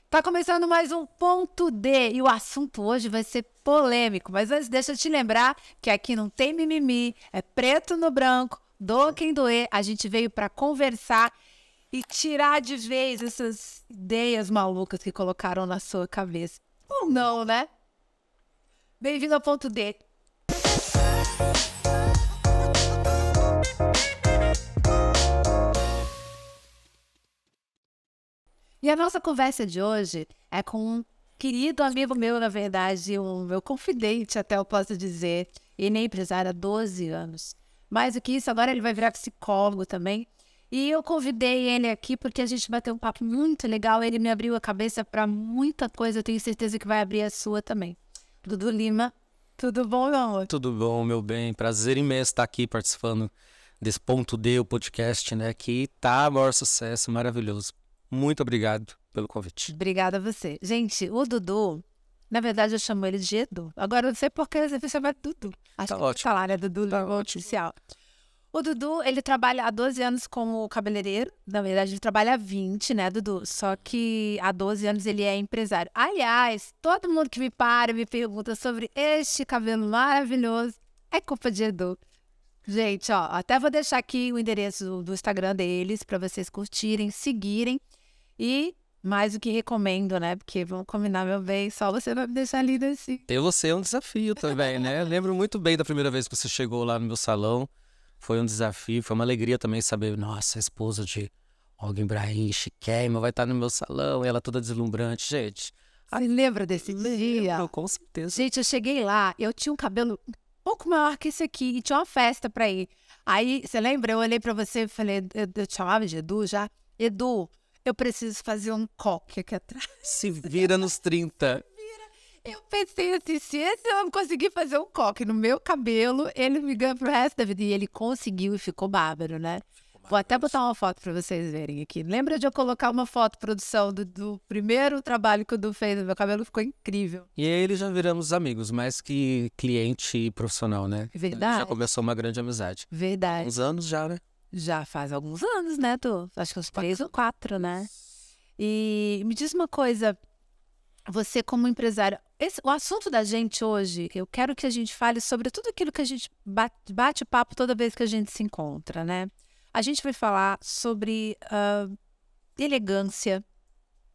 Tá começando mais um Ponto D e o assunto hoje vai ser polêmico, mas antes deixa eu te lembrar que aqui não tem mimimi, é preto no branco, doa quem doer, a gente veio para conversar e tirar de vez essas ideias malucas que colocaram na sua cabeça. Ou não, né? Bem-vindo ao Ponto D. E a nossa conversa de hoje é com um querido amigo meu, na verdade, o meu confidente, até eu posso dizer. Ele é empresário há 12 anos. Mais do que isso, agora ele vai virar psicólogo também. E eu convidei ele aqui porque a gente bateu um papo muito legal. Ele me abriu a cabeça para muita coisa. Eu tenho certeza que vai abrir a sua também. Dudu Lima, tudo bom, meu amor? Tudo bom, meu bem. Prazer imenso estar aqui participando desse Ponto D, o podcast, né? Que tá maior sucesso, maravilhoso. Muito obrigado pelo convite. Obrigada a você. Gente, o Dudu, na verdade eu chamo ele de Edu. Agora eu não sei por que você chama de Dudu. Acho Tá que ótimo. tá lá, né? Dudu Tá Lima ótimo. oficial. O Dudu, ele trabalha há 12 anos como cabeleireiro. Na verdade, ele trabalha há 20, né, Dudu? Só que há 12 anos ele é empresário. Aliás, todo mundo que me para me pergunta sobre este cabelo maravilhoso é culpa de Edu. Gente, ó, até vou deixar aqui o endereço do Instagram deles para vocês curtirem, seguirem. E mais do que recomendo, né? Porque vamos combinar, meu bem, só você vai me deixar linda assim. Ter você é um desafio também, né? Eu lembro muito bem da primeira vez que você chegou lá no meu salão. Foi um desafio, foi uma alegria também saber, nossa, a esposa de Olga Ibrahim, chiquérrima, vai estar no meu salão, e ela toda deslumbrante. Gente, Você lembra desse dia? lembro, com certeza. Gente, eu cheguei lá, eu tinha um cabelo um pouco maior que esse aqui e tinha uma festa pra ir. Aí, você lembra? Eu olhei pra você e falei, eu te chamava de Edu já? Edu, eu preciso fazer um coque aqui atrás. Se vira nos 30. Eu pensei assim, se esse homem conseguir fazer um coque no meu cabelo, ele me ganha pro resto da vida. E ele conseguiu e ficou bárbaro, né? Vou até botar uma foto pra vocês verem aqui. Lembra de eu colocar uma foto, produção, do primeiro trabalho que o Du fez? Meu cabelo ficou incrível. E aí eles já viramos amigos, mais que cliente e profissional, né? Verdade. Já começou uma grande amizade. Verdade. Uns anos já, né? Já faz alguns anos, né, Du? Acho que uns 3 ou 4, né? E me diz uma coisa, você como empresário, o assunto da gente hoje, eu quero que a gente fale sobre tudo aquilo que a gente bate papo toda vez que a gente se encontra, né? A gente vai falar sobre elegância,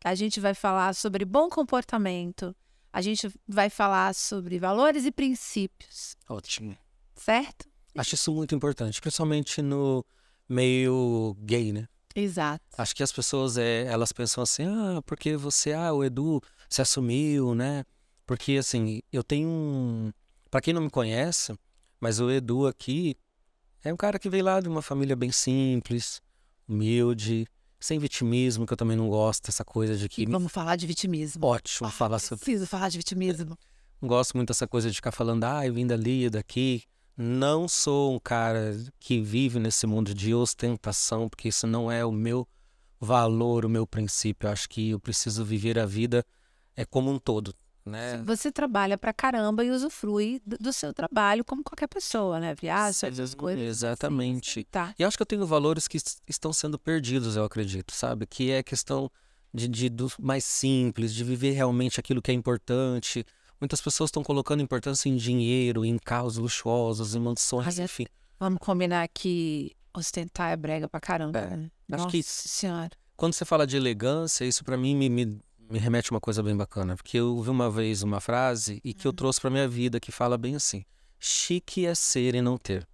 a gente vai falar sobre bom comportamento, a gente vai falar sobre valores e princípios, Ótimo. certo? Acho isso muito importante, principalmente no meio gay, né? Exato. Acho que as pessoas, elas pensam assim, porque você, o Edu se assumiu, né? Porque, assim, eu tenho Pra quem não me conhece, mas o Edu aqui é um cara que veio lá de uma família bem simples, humilde, sem vitimismo, que eu também não gosto dessa coisa de que... Vamos falar de vitimismo. Ótimo falar sobre... Preciso falar de vitimismo. Não gosto muito dessa coisa de ficar falando, eu vim dali, daqui. Não sou um cara que vive nesse mundo de ostentação, porque isso não é o meu valor, o meu princípio. Eu acho que eu preciso viver a vida como um todo, né? Você trabalha pra caramba e usufrui do seu trabalho como qualquer pessoa, né? Viaja, essas coisas. Exatamente. Assim. Tá. E eu acho que eu tenho valores que estão sendo perdidos, eu acredito, sabe? Que é questão do mais simples, de viver realmente aquilo que é importante. Muitas pessoas estão colocando importância em dinheiro, em carros luxuosos, em mansões, enfim. Vamos combinar que ostentar é brega pra caramba. Né? Acho Nossa que senhora. quando você fala de elegância, isso pra mim me remete a uma coisa bem bacana. Porque eu ouvi uma vez uma frase e que eu trouxe pra minha vida que fala bem assim: chique é ser e não ter.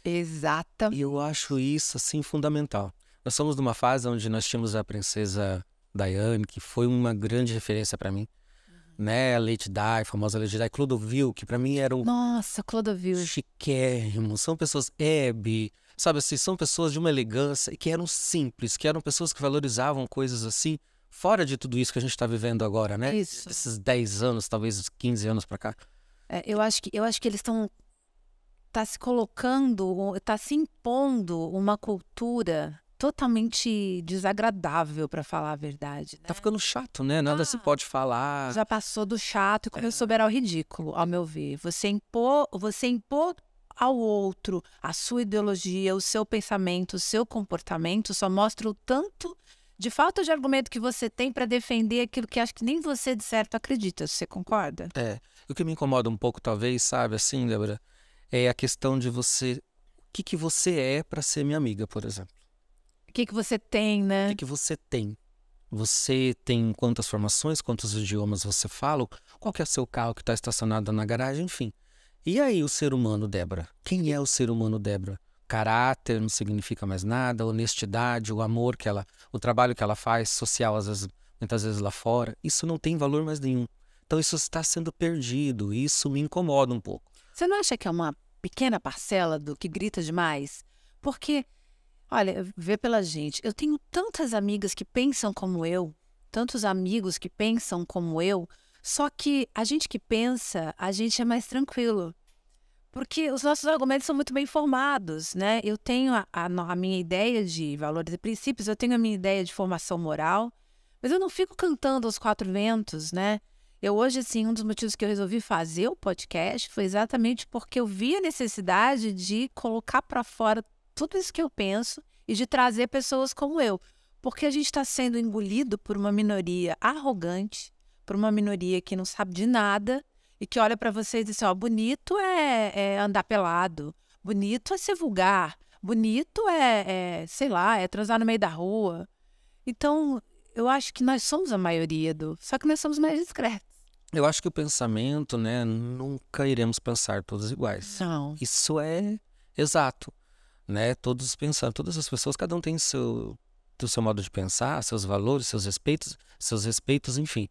Exatamente. E eu acho isso, assim, fundamental. Nós somos numa fase onde nós tínhamos a princesa Diane, que foi uma grande referência pra mim. Né, a Lady Di, a famosa Lady Di, Clodovil, que pra mim eram Nossa, Clodovil. chiquérrimos, são pessoas Hebe, sabe assim, são pessoas de uma elegância e que eram simples, que eram pessoas que valorizavam coisas assim, fora de tudo isso que a gente tá vivendo agora, né? Isso. Esses 10 anos, talvez 15 anos pra cá. Eu acho que eles estão se colocando, se impondo uma cultura totalmente desagradável, pra falar a verdade. Né? Tá ficando chato, né? Nada se pode falar. Já passou do chato e começou a beirar o ridículo, ao meu ver. Você impor ao outro a sua ideologia, o seu pensamento, o seu comportamento, só mostra o tanto de falta de argumento que você tem para defender aquilo que acho que nem você de certo acredita. Você concorda? O que me incomoda um pouco, talvez, sabe, assim, Débora, é a questão de você... O que que você é para ser minha amiga, por exemplo? O que você tem, né? O que que você tem? Você tem quantas formações, quantos idiomas você fala? Qual que é o seu carro que está estacionado na garagem? Enfim. E aí o ser humano, Débora? Quem é o ser humano, Débora? Caráter não significa mais nada, honestidade, o amor que ela... O trabalho que ela faz, social, às vezes, muitas vezes lá fora, isso não tem valor mais nenhum. Então isso está sendo perdido, e isso me incomoda um pouco. Você não acha que é uma pequena parcela do que grita demais? Porque, olha, vê pela gente, eu tenho tantas amigas que pensam como eu, tantos amigos que pensam como eu, só que a gente que pensa, a gente é mais tranquilo. Porque os nossos argumentos são muito bem formados, né? Eu tenho a minha ideia de valores e princípios, eu tenho a minha ideia de formação moral, mas eu não fico cantando aos quatro ventos, né? Eu hoje, assim, um dos motivos que eu resolvi fazer o podcast foi exatamente porque eu vi a necessidade de colocar para fora tudo isso que eu penso e de trazer pessoas como eu. Porque a gente está sendo engolido por uma minoria arrogante, por uma minoria que não sabe de nada e que olha para você e diz assim, ó, bonito é andar pelado, bonito é ser vulgar, bonito sei lá, é transar no meio da rua. Então, eu acho que nós somos a maioria só que nós somos mais discretos. Eu acho que o pensamento, né, nunca iremos pensar todos iguais. Não. Isso é exato, né? Todos pensando, todas as pessoas, cada um tem do seu modo de pensar, seus valores, seus respeitos, enfim.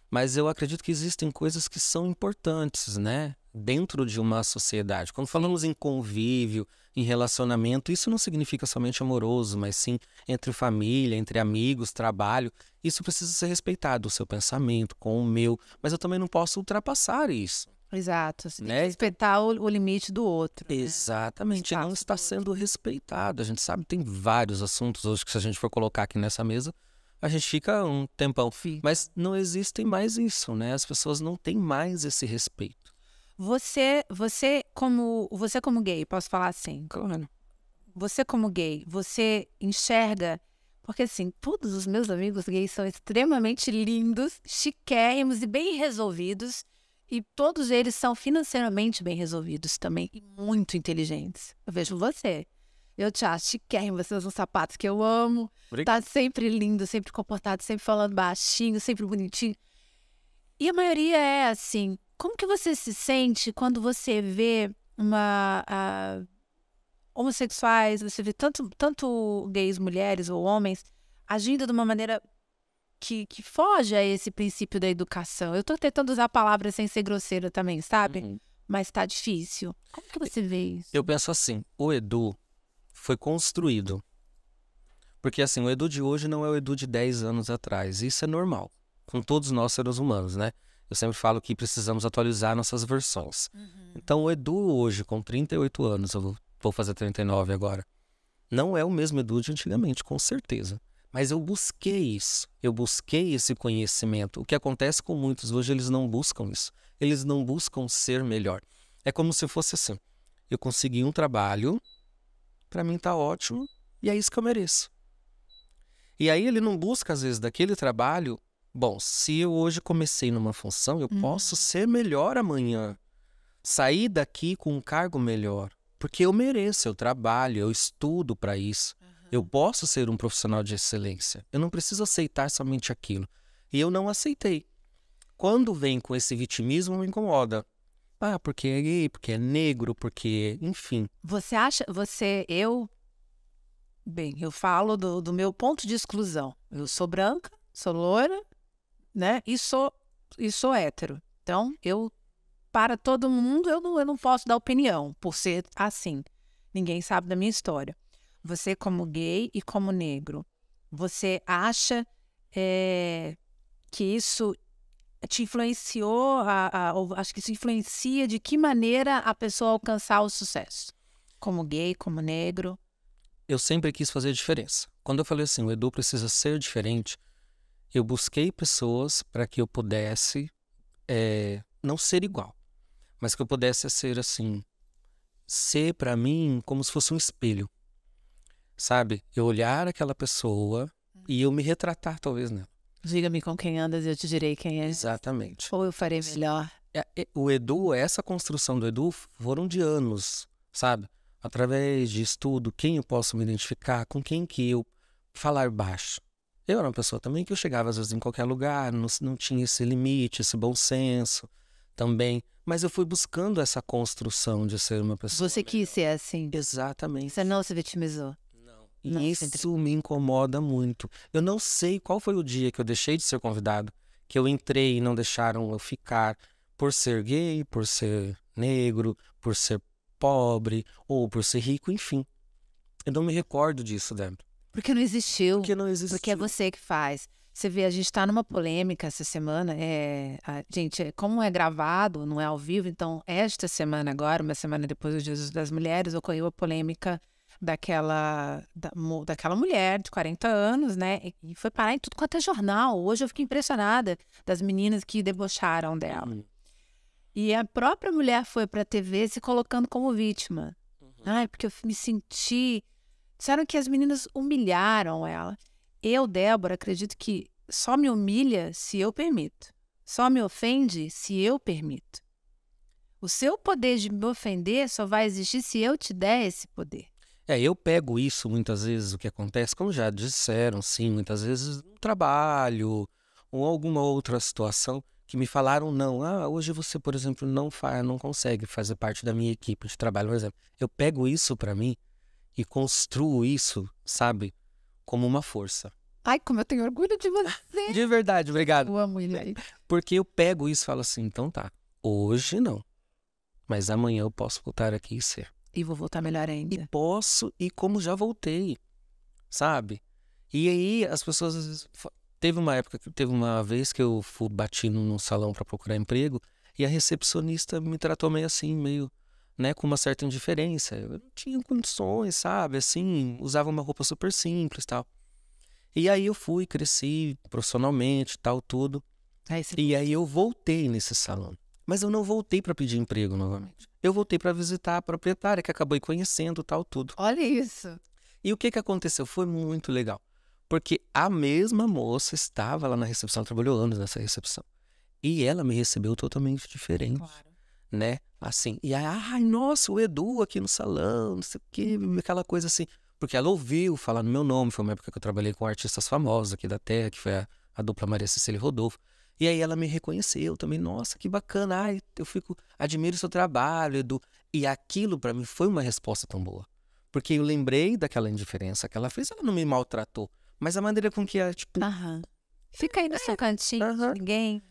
Mas eu acredito que existem coisas que são importantes, né? Dentro de uma sociedade. Quando falamos em convívio, em relacionamento, isso não significa somente amoroso, mas sim entre família, entre amigos, trabalho. Isso precisa ser respeitado, o seu pensamento com o meu. Mas eu também não posso ultrapassar isso. Exato. Você tem Né? que respeitar o limite do outro. Né? Exatamente. Não está sendo respeitado. A gente sabe que tem vários assuntos hoje que, se a gente for colocar aqui nessa mesa, a gente fica um tempão. Mas não existem mais isso, né? As pessoas não têm mais esse respeito. Você como gay, posso falar assim? Claro. Você como gay, você enxerga... Porque, assim, todos os meus amigos gays são extremamente lindos, chiquérrimos e bem resolvidos. E todos eles são financeiramente bem resolvidos também e muito inteligentes. Eu vejo você. Eu te acho chiquérrimo, você usa uns sapatos que eu amo. Obrigado. Tá sempre lindo, sempre comportado, sempre falando baixinho, sempre bonitinho. E a maioria é assim. Como que você se sente quando você vê homossexuais, você vê tanto gays, mulheres ou homens, agindo de uma maneira que foge a esse princípio da educação? Eu tô tentando usar palavras sem ser grosseira também, sabe? Uhum. Mas tá difícil. Como que você vê isso? Eu penso assim, o Edu foi construído. Porque assim, o Edu de hoje não é o Edu de 10 anos atrás. Isso é normal, com todos nós seres humanos, né? Eu sempre falo que precisamos atualizar nossas versões. Uhum. Então o Edu hoje, com 38 anos, eu vou fazer 39 agora, não é o mesmo Edu de antigamente, com certeza. Mas eu busquei isso, eu busquei esse conhecimento. O que acontece com muitos hoje, eles não buscam isso. Eles não buscam ser melhor. É como se fosse assim, eu consegui um trabalho, para mim tá ótimo, e é isso que eu mereço. E aí ele não busca, às vezes, daquele trabalho, bom, se eu hoje comecei numa função, eu posso ser melhor amanhã. Sair daqui com um cargo melhor. Porque eu mereço, eu trabalho, eu estudo para isso. Eu posso ser um profissional de excelência. Eu não preciso aceitar somente aquilo. E eu não aceitei. Quando vem com esse vitimismo, me incomoda. Ah, porque é gay, porque é negro, porque... Enfim. Você acha... Bem, eu falo do meu ponto de exclusão. Eu sou branca, sou loira, né? E sou hétero. Então, para todo mundo, eu não posso dar opinião por ser assim. Ninguém sabe da minha história. Você como gay e como negro, você acha que isso te influenciou, ou acho que isso influencia de que maneira a pessoa alcançar o sucesso? Como gay, como negro? Eu sempre quis fazer diferença. Quando eu falei assim, o Edu precisa ser diferente, eu busquei pessoas para que eu pudesse não ser igual, mas que eu pudesse ser assim, ser para mim como se fosse um espelho. Sabe? Eu olhar aquela pessoa E eu me retratar, talvez, né? Diga-me com quem andas e eu te direi quem é. Exatamente. Ou eu farei melhor. O Edu, essa construção do Edu foram de anos, sabe? Através de estudo, quem eu posso me identificar, com quem que eu falar baixo. Eu era uma pessoa também que eu chegava às vezes em qualquer lugar, não tinha esse limite, esse bom senso também. Mas eu fui buscando essa construção de ser uma pessoa Você quis ser assim. Exatamente. Você não se vitimizou. Não. Não, E isso me incomoda muito. Eu não sei qual foi o dia que eu deixei de ser convidado, que eu entrei e não deixaram eu ficar por ser gay, por ser negro, por ser pobre ou por ser rico, enfim. Eu não me recordo disso, Débora. Porque não existiu. Porque não existiu. Porque é você que faz. Você vê, a gente está numa polêmica essa semana. Gente, como é gravado, não é ao vivo, então esta semana agora, uma semana depois do Dia das Mulheres, ocorreu a polêmica daquela mulher de 40 anos, né? E foi parar em tudo quanto é jornal. Hoje eu fiquei impressionada das meninas que debocharam dela. E a própria mulher foi para a TV se colocando como vítima. Ai, porque eu me senti... Disseram que as meninas humilharam ela. Eu, Débora, acredito que só me humilha se eu permito. Só me ofende se eu permito. O seu poder de me ofender só vai existir se eu te der esse poder. Eu pego isso muitas vezes, o que acontece, como já disseram, sim, muitas vezes no trabalho ou alguma outra situação que me falaram não. Hoje você, por exemplo, não consegue fazer parte da minha equipe de trabalho, por exemplo. Eu pego isso para mim e construo isso, sabe, como uma força. Ai, como eu tenho orgulho de você. De verdade, obrigado. Eu amo ele. Porque eu pego isso e falo assim, então tá, hoje não, mas amanhã eu posso voltar aqui e ser. E vou voltar melhor ainda. E posso, e como já voltei, sabe? E aí as pessoas, às vezes, teve uma vez que eu bati num salão para procurar emprego e a recepcionista me tratou meio assim, né, com uma certa indiferença. Eu não tinha condições, sabe? Assim, usava uma roupa super simples e tal. E aí eu fui, cresci profissionalmente, tal, tudo. E aí eu voltei nesse salão. Mas eu não voltei para pedir emprego novamente. Eu voltei para visitar a proprietária, que acabei conhecendo, tal, tudo. Olha isso. E o que aconteceu? Foi muito legal. Porque a mesma moça estava lá na recepção, trabalhou anos nessa recepção. E ela me recebeu totalmente diferente. Claro. Né? Assim. E aí, ai, nossa, o Edu aqui no salão, não sei o quê, aquela coisa assim. Porque ela ouviu falar no meu nome. Foi uma época que eu trabalhei com artistas famosos aqui da terra, que foi a dupla Maria Cecília e Rodolfo. E aí ela me reconheceu também. Nossa, que bacana. Ai, admiro o seu trabalho, Edu. E aquilo para mim foi uma resposta tão boa. Porque eu lembrei daquela indiferença que ela fez. Ela não me maltratou. Mas a maneira com que ela, tipo... Fica aí no seu cantinho, ninguém...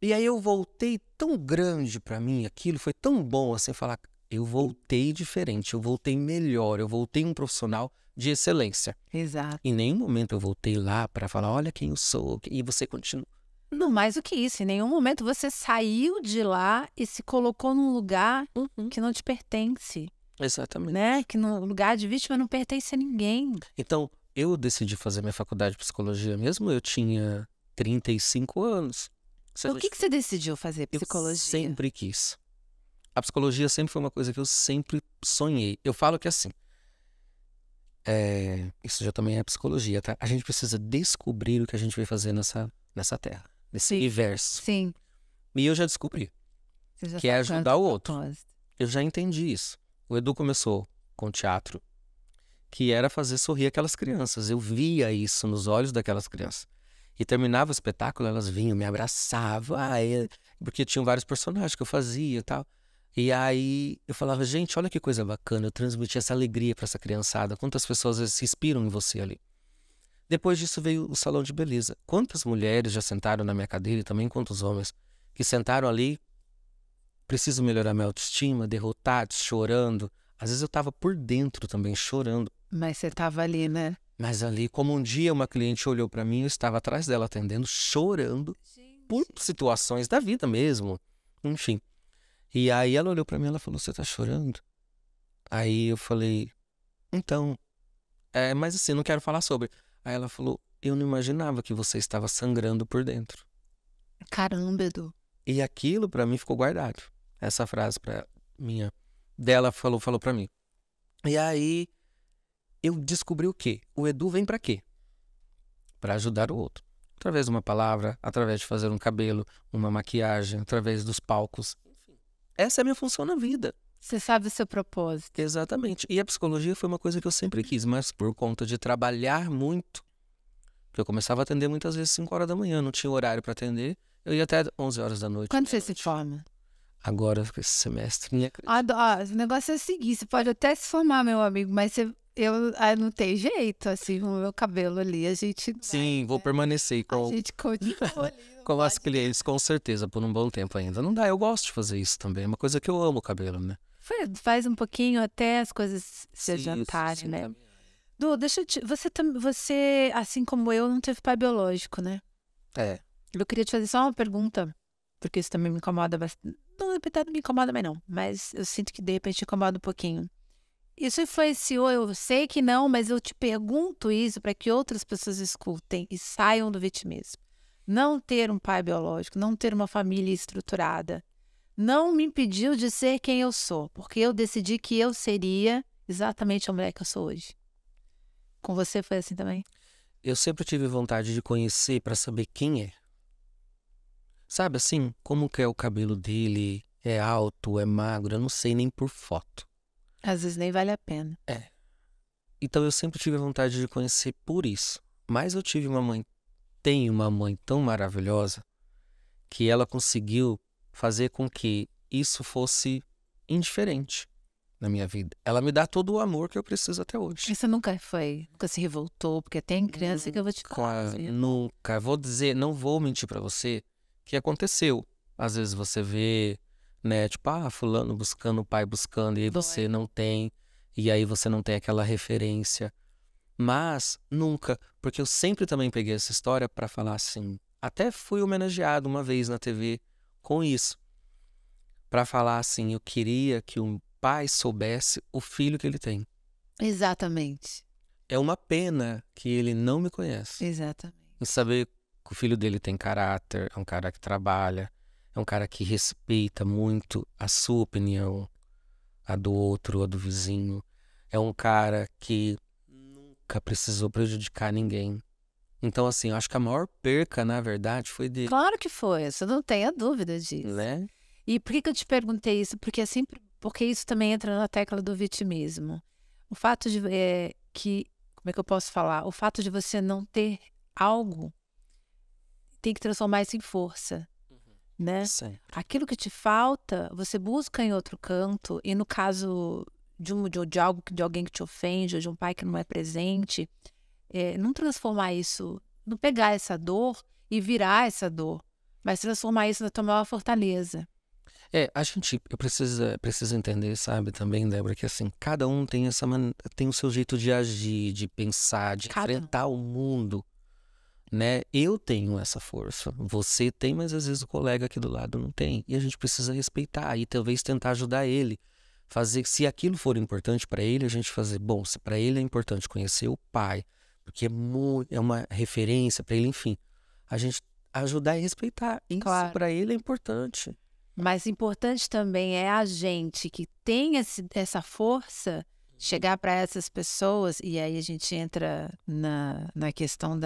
E aí eu voltei tão grande pra mim, aquilo foi tão bom assim, falar, eu voltei diferente, eu voltei melhor, eu voltei um profissional de excelência. Exato. Em nenhum momento eu voltei lá pra falar, olha quem eu sou, e você continua. Não, mais do que isso, em nenhum momento você saiu de lá e se colocou num lugar que não te pertence. Exatamente. Né? Que no lugar de vítima não pertence a ninguém. Então, eu decidi fazer minha faculdade de psicologia mesmo, eu tinha 35 anos. Por que você decidiu fazer psicologia? Eu sempre quis. A psicologia sempre foi uma coisa que eu sempre sonhei. Eu falo que assim, isso já também é psicologia, tá? A gente precisa descobrir o que a gente vai fazer nessa terra, nesse universo. Sim. E eu já descobri, que é ajudar o outro. Eu já entendi isso. O Edu começou com teatro, que era fazer sorrir aquelas crianças. Eu via isso nos olhos daquelas crianças. E terminava o espetáculo, elas vinham, me abraçavam, porque tinham vários personagens que eu fazia e tal. E aí eu falava, gente, olha que coisa bacana, eu transmiti essa alegria para essa criançada. Quantas pessoas às vezes se inspiram em você ali. Depois disso veio o salão de beleza. Quantas mulheres já sentaram na minha cadeira e também quantos homens que sentaram ali, preciso melhorar minha autoestima, derrotados, chorando. Às vezes eu estava por dentro também chorando. Mas você estava ali, né? Mas ali, como um dia uma cliente olhou para mim, eu estava atrás dela atendendo, chorando, por situações da vida mesmo, enfim. E aí ela olhou para mim e ela falou, você tá chorando? Aí eu falei, então, mas assim, não quero falar sobre. Aí ela falou, eu não imaginava que você estava sangrando por dentro. Caramba, Edu. E aquilo para mim ficou guardado. Essa frase dela falou para mim. E aí eu descobri o quê? O Edu vem para quê? para ajudar o outro. Através de uma palavra, através de fazer um cabelo, uma maquiagem, através dos palcos. Enfim, essa é a minha função na vida. Você sabe o seu propósito. Exatamente. E a psicologia foi uma coisa que eu sempre quis, mas por conta de trabalhar muito, porque eu começava a atender muitas vezes 5 horas da manhã, não tinha horário para atender, eu ia até 11 horas da noite. Quando você se forma? Agora, esse semestre, minha O negócio é o seguinte, você pode até se formar, meu amigo, mas eu não tem jeito, assim, com o meu cabelo ali, a gente... Sim, vou permanecer A gente continua ali. com as clientes, com certeza, por um bom tempo ainda. Não dá, eu gosto de fazer isso também, é uma coisa que eu amo o cabelo, né? Faz um pouquinho até as coisas se Sim, adiantarem, né? também. Du, deixa eu te... Você, assim como eu, não teve pai biológico, né? É. Eu queria te fazer só uma pergunta, porque isso também me incomoda bastante. Não, não me incomoda mais não, mas eu sinto que de repente incomoda um pouquinho. Isso influenciou, eu sei que não, mas eu te pergunto isso para que outras pessoas escutem e saiam do vitimismo. Não ter um pai biológico, não ter uma família estruturada, não me impediu de ser quem eu sou, porque eu decidi que eu seria exatamente a mulher que eu sou hoje. Com você foi assim também? Eu sempre tive vontade de conhecer para saber quem é. Sabe assim, como que é o cabelo dele? É alto, é magro? Eu não sei nem por foto. Às vezes nem vale a pena. É. Então eu sempre tive vontade de conhecer por isso. Mas eu tenho uma mãe tão maravilhosa que ela conseguiu fazer com que isso fosse indiferente na minha vida. Ela me dá todo o amor que eu preciso até hoje. E você nunca se revoltou, porque tem criança que eu vou te falar. Nunca. Vou dizer, não vou mentir pra você que aconteceu. Às vezes você vê, né, tipo, fulano buscando, o pai buscando, e aí você não tem, e aí você não tem aquela referência. Mas nunca, porque eu sempre também peguei essa história pra falar assim. Até fui homenageado uma vez na TV com isso. Pra falar assim, eu queria que um pai soubesse o filho que ele tem. Exatamente. É uma pena que ele não me conhece. Exatamente. E saber que o filho dele tem caráter, é um cara que trabalha, é um cara que respeita muito a sua opinião, a do outro, a do vizinho. É um cara que nunca precisou prejudicar ninguém. Então, assim, eu acho que a maior perca, na verdade, foi dele. Claro que foi, você não tenha dúvida disso. Né? E por que eu te perguntei isso? Porque isso também entra na tecla do vitimismo. O fato de como é que eu posso falar? O fato de você não ter algo tem que transformar isso em força, né? Sim. Aquilo que te falta, você busca em outro canto, e no caso de alguém que te ofende, ou de um pai que não é presente, não transformar isso, não pegar essa dor e virar essa dor, mas transformar isso na tua maior fortaleza. Eu preciso entender, sabe, também, Débora, que assim, cada um tem tem o seu jeito de agir, de pensar, de enfrentar o mundo, né? Eu tenho essa força, você tem, mas às vezes o colega aqui do lado não tem. E a gente precisa respeitar e talvez tentar ajudar ele. Fazer, se aquilo for importante para ele, a gente fazer, bom, se para ele é importante conhecer o pai, porque é uma referência para ele, enfim, a gente ajudar e respeitar. Isso para ele é importante. Mas importante também é a gente que tem essa força chegar para essas pessoas, e aí a gente entra na questão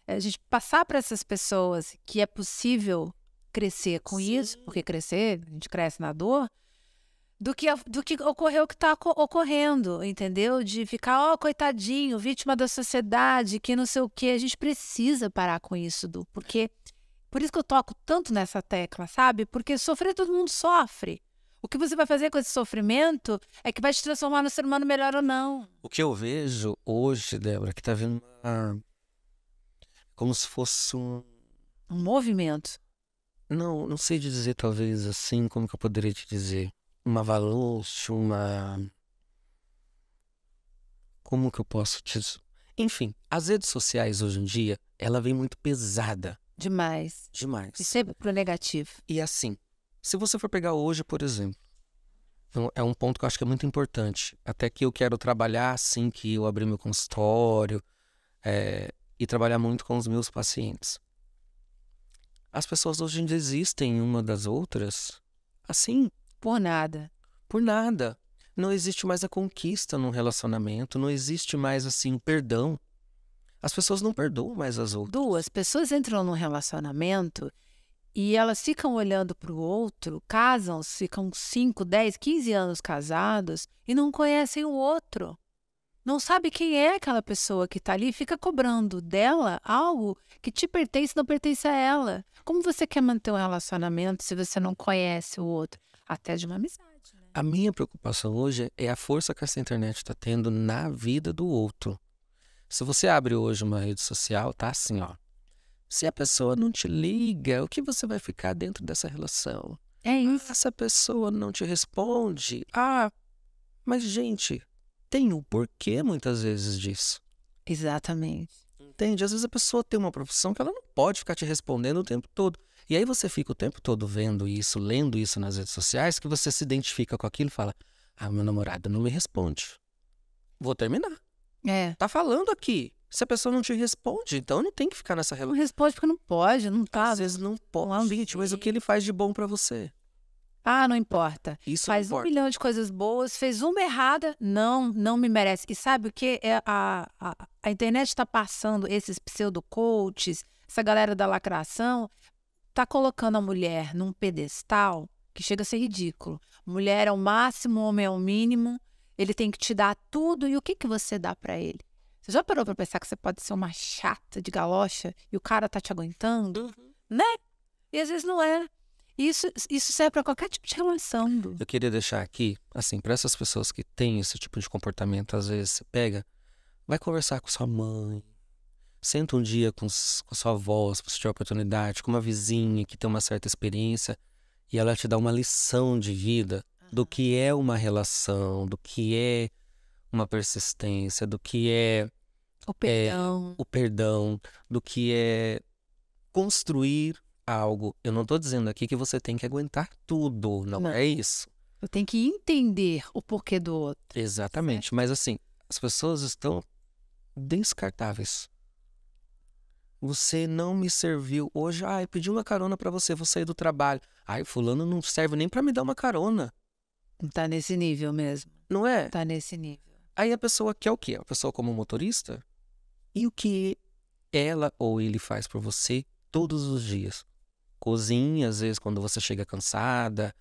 a gente passar para essas pessoas que é possível crescer com isso, porque crescer, a gente cresce na dor, do que ocorreu o que está ocorrendo, entendeu? De ficar, coitadinho, vítima da sociedade, que não sei o quê. A gente precisa parar com isso, porque... Por isso que eu toco tanto nessa tecla, sabe? Porque sofrer todo mundo sofre. O que você vai fazer com esse sofrimento é que vai te transformar no ser humano melhor ou não. O que eu vejo hoje, Débora, que tá vendo como se fosse um movimento. Não sei dizer talvez assim, como que eu poderia te dizer? Uma avalanche, como que eu posso te... Enfim, as redes sociais hoje em dia, ela vem muito pesada. Demais. Demais. E sempre pro negativo. E assim, se você for pegar hoje, por exemplo, é um ponto que eu acho que é muito importante. Até que eu quero trabalhar assim que eu abrir meu consultório e trabalhar muito com os meus pacientes. As pessoas hoje desistem uma das outras assim. Por nada. Por nada. Não existe mais a conquista num relacionamento, não existe mais assim o perdão. As pessoas não perdoam mais as outras. Duas pessoas entram num relacionamento e elas ficam olhando para o outro, casam, ficam 5, 10, 15 anos casados e não conhecem o outro. Não sabe quem é aquela pessoa que está ali e fica cobrando dela algo que te pertence e não pertence a ela. Como você quer manter um relacionamento se você não conhece o outro? Até de uma amizade, né? A minha preocupação hoje é a força que essa internet está tendo na vida do outro. Se você abre hoje uma rede social, tá assim, ó. Se a pessoa não te liga, o que você vai ficar dentro dessa relação? É isso. Essa pessoa não te responde. Ah, mas gente, tem o porquê muitas vezes disso. Exatamente. Entende? Às vezes a pessoa tem uma profissão que ela não pode ficar te respondendo o tempo todo. E aí você fica o tempo todo vendo isso, lendo isso nas redes sociais, que você se identifica com aquilo e fala: ah, meu namorado não me responde. Vou terminar. É. Tá falando aqui. Se a pessoa não te responde, então não tem que ficar nessa Não relação. responde porque não pode, não tá. Às vezes não pode, gente, mas o que ele faz de bom pra você? Ah, não importa. Isso Faz não 1 importa. milhão de coisas boas, fez uma errada, não me merece. E sabe o que? A internet está passando esses pseudo-coaches, essa galera da lacração, tá colocando a mulher num pedestal que chega a ser ridículo. Mulher é o máximo, homem é o mínimo, ele tem que te dar tudo. E o que você dá pra ele? Você já parou pra pensar que você pode ser uma chata de galocha e o cara tá te aguentando? Né? E às vezes não é. Isso serve pra qualquer tipo de relação. Eu queria deixar aqui, assim, para essas pessoas que têm esse tipo de comportamento, às vezes você pega, vai conversar com sua mãe, senta um dia com sua avó, se você tiver oportunidade, com uma vizinha que tem uma certa experiência, e ela te dá uma lição de vida do que é uma relação, do que é uma persistência, do que é O perdão. o perdão, do que é construir algo. Eu não estou dizendo aqui que você tem que aguentar tudo, não Não. é isso. Eu tenho que entender o porquê do outro. Exatamente, mas assim, as pessoas estão descartáveis. Você não me serviu hoje. Ah, eu pedi uma carona pra você, vou sair do trabalho. Ai, fulano não serve nem pra me dar uma carona. Tá nesse nível mesmo. Não é? Tá nesse nível. Aí a pessoa quer o quê? A pessoa como motorista? E o que ela ou ele faz por você todos os dias? Cozinha, às vezes, quando você chega cansada,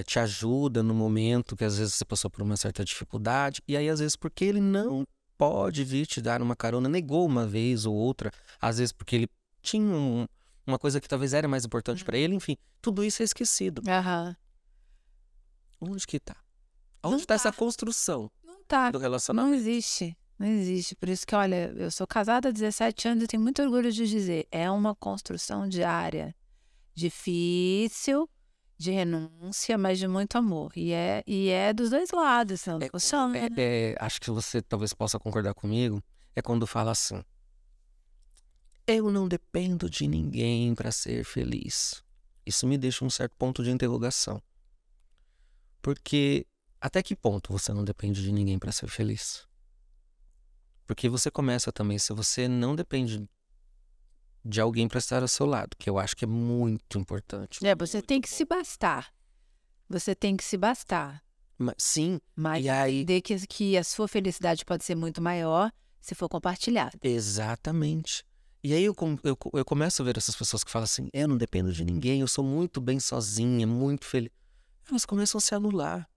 te ajuda no momento que às vezes você passou por uma certa dificuldade. E aí, às vezes, porque ele não pode vir te dar uma carona, negou uma vez ou outra, às vezes porque ele tinha uma coisa que talvez era mais importante pra ele, enfim, tudo isso é esquecido. Aham. Onde que tá? Não Onde tá essa tá. construção Não tá. do Não relacionamento? existe. Não existe. Por isso que, olha, eu sou casada há 17 anos e tenho muito orgulho de dizer, é uma construção diária. Difícil, de renúncia, mas de muito amor. E é dos dois lados, não funciona, né? Acho que você talvez possa concordar comigo, é quando fala assim: eu não dependo de ninguém para ser feliz. Isso me deixa um certo ponto de interrogação. Porque até que ponto você não depende de ninguém para ser feliz? Porque você começa também, se você não depende de alguém para estar ao seu lado, que eu acho que é muito importante. Você tem que se bastar. Você tem que se bastar. Sim, Mas e aí... entender que a sua felicidade pode ser muito maior se for compartilhada. Exatamente. E aí eu começo a ver essas pessoas que falam assim: eu não dependo de ninguém, eu sou muito bem sozinha, muito feliz. Elas começam a se anular.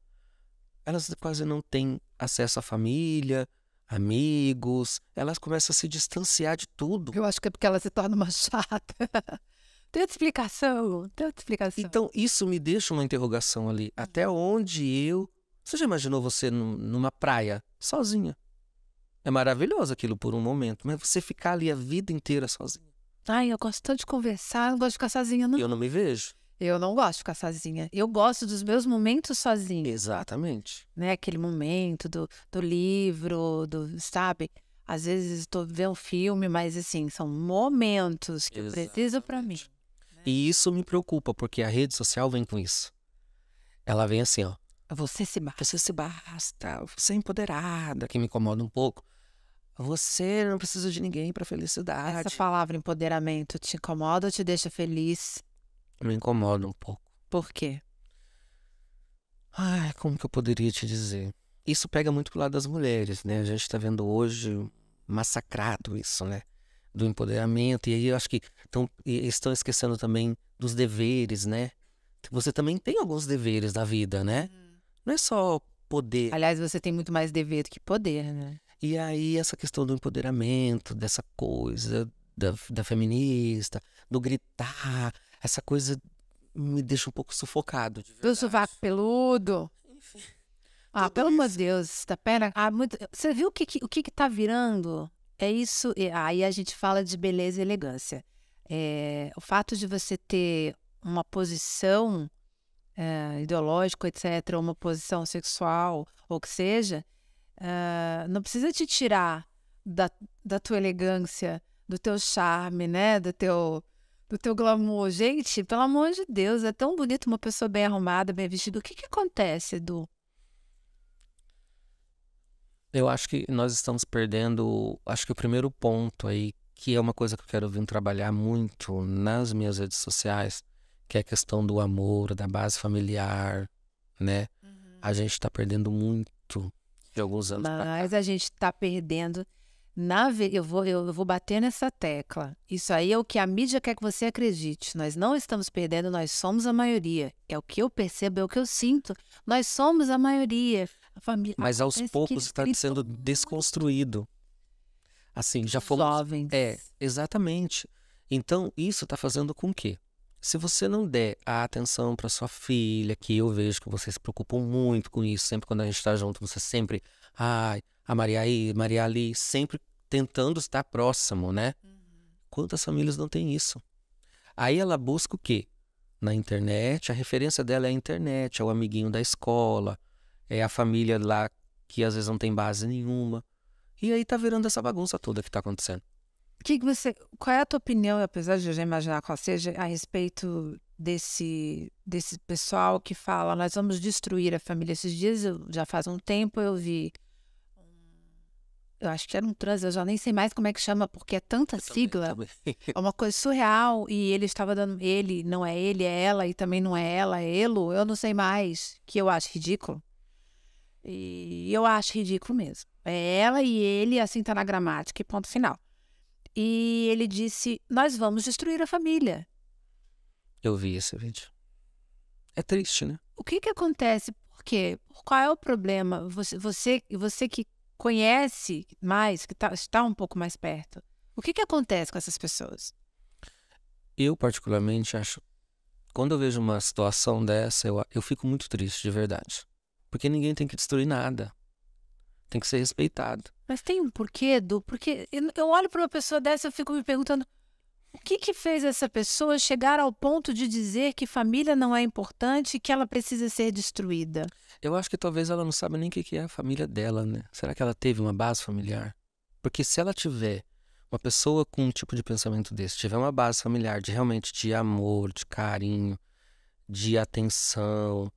Elas quase não têm acesso à família, amigos. Elas começam a se distanciar de tudo. Eu acho que é porque ela se torna uma chata. Tem outra explicação, tem outra explicação. Então isso me deixa uma interrogação ali. Até onde eu... Você já imaginou você numa praia, sozinha? É maravilhoso aquilo por um momento, mas você ficar ali a vida inteira sozinha. Ai, eu gosto tanto de conversar, não gosto de ficar sozinha, não. Eu não me vejo. Eu não gosto de ficar sozinha. Eu gosto dos meus momentos sozinha. Exatamente. Né? Aquele momento do livro, sabe? Às vezes estou vendo um filme, mas assim, são momentos que eu preciso pra mim. E isso me preocupa, porque a rede social vem com isso. Ela vem assim, ó. Você se basta. Você se basta, você é empoderada, que me incomoda um pouco. Você não precisa de ninguém pra felicidade. Essa palavra empoderamento te incomoda ou te deixa feliz? Me incomoda um pouco. Por quê? Ai, como que eu poderia te dizer? Isso pega muito pro lado das mulheres, né? A gente tá vendo hoje massacrado isso, né? Do empoderamento. E aí eu acho que estão esquecendo também dos deveres, né? Você também tem alguns deveres na vida, né? Não é só poder. Aliás, você tem muito mais dever do que poder, né? E aí essa questão do empoderamento, dessa coisa da feminista, do gritar, essa coisa me deixa um pouco sufocado, de Do verdade. sovaco peludo. Enfim, Pelo amor de Deus, tá pera. Você viu o que tá virando? É isso. Aí a gente fala de beleza e elegância. O fato de você ter uma posição ideológica, etc., uma posição sexual, ou que seja, não precisa te tirar da tua elegância, do teu charme, né? Do teu glamour. Gente, pelo amor de Deus, é tão bonito uma pessoa bem arrumada, bem vestida. O que acontece, Edu? eu acho que nós estamos perdendo, acho que o primeiro ponto aí, que é uma coisa que eu quero vir trabalhar muito nas minhas redes sociais, que é a questão do amor, da base familiar, né? A gente está perdendo muito de alguns anos pra cá. Mas a gente está perdendo. Eu vou bater nessa tecla. Isso aí é o que a mídia quer que você acredite. Nós não estamos perdendo, nós somos a maioria. É o que eu percebo, é o que eu sinto. Nós somos a maioria. A família. Mas aos Acontece que poucos eles está gritam sendo muito. desconstruído. Assim, já fomos. Jovens. Exatamente. Então, isso está fazendo com que, se você não der a atenção para sua filha, que eu vejo que vocês se preocupam muito com isso, sempre quando a gente está junto, você sempre, ai, a Maria aí, Maria ali, sempre tentando estar próximo, né? Quantas famílias não têm isso? Aí ela busca o quê? Na internet, a referência dela é a internet, é o amiguinho da escola, é a família lá que às vezes não tem base nenhuma. E aí tá virando essa bagunça toda que tá acontecendo. Qual é a tua opinião, apesar de eu já imaginar qual seja, a respeito desse pessoal que fala, nós vamos destruir a família? Esses dias, já faz um tempo, eu vi, eu acho que era um trans, eu já nem sei mais como é que chama, porque é tanta sigla, Também. é uma coisa surreal, e ele estava dando, ele, não é ele, é ela, e também não é ela, é elo, eu não sei mais, que eu acho ridículo. E eu acho ridículo mesmo. É ela e ele, assim tá na gramática, e ponto final. E ele disse, nós vamos destruir a família. Eu vi esse vídeo. É triste, né? O que acontece? Por quê? Qual é o problema? Você que conhece mais, que está um pouco mais perto, o que acontece com essas pessoas? Eu, particularmente, acho. Quando eu vejo uma situação dessa, eu fico muito triste, de verdade. Porque ninguém tem que destruir nada. Tem que ser respeitado. Mas tem um porquê, Edu? Porque eu olho para uma pessoa dessa e eu fico me perguntando o que fez essa pessoa chegar ao ponto de dizer que família não é importante e que ela precisa ser destruída? Eu acho que talvez ela não sabe nem o que é a família dela, né? Será que ela teve uma base familiar? Porque se ela tiver uma pessoa com um tipo de pensamento desse, tiver uma base familiar de realmente de amor, de carinho, de atenção,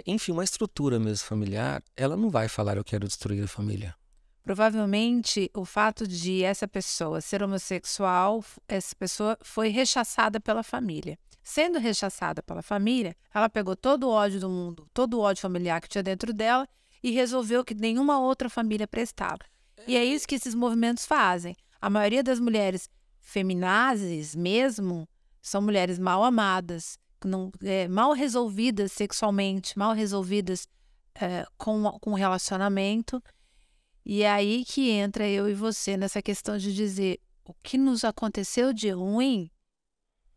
enfim, uma estrutura mesmo familiar, ela não vai falar eu quero destruir a família. Provavelmente o fato de essa pessoa ser homossexual, essa pessoa foi rechaçada pela família. Sendo rechaçada pela família, ela pegou todo o ódio do mundo, todo o ódio familiar que tinha dentro dela e resolveu que nenhuma outra família prestava. E é isso que esses movimentos fazem. A maioria das mulheres feminazes mesmo são mulheres mal amadas, mal resolvidas sexualmente, mal resolvidas com o relacionamento. E é aí que entra eu e você nessa questão de dizer o que nos aconteceu de ruim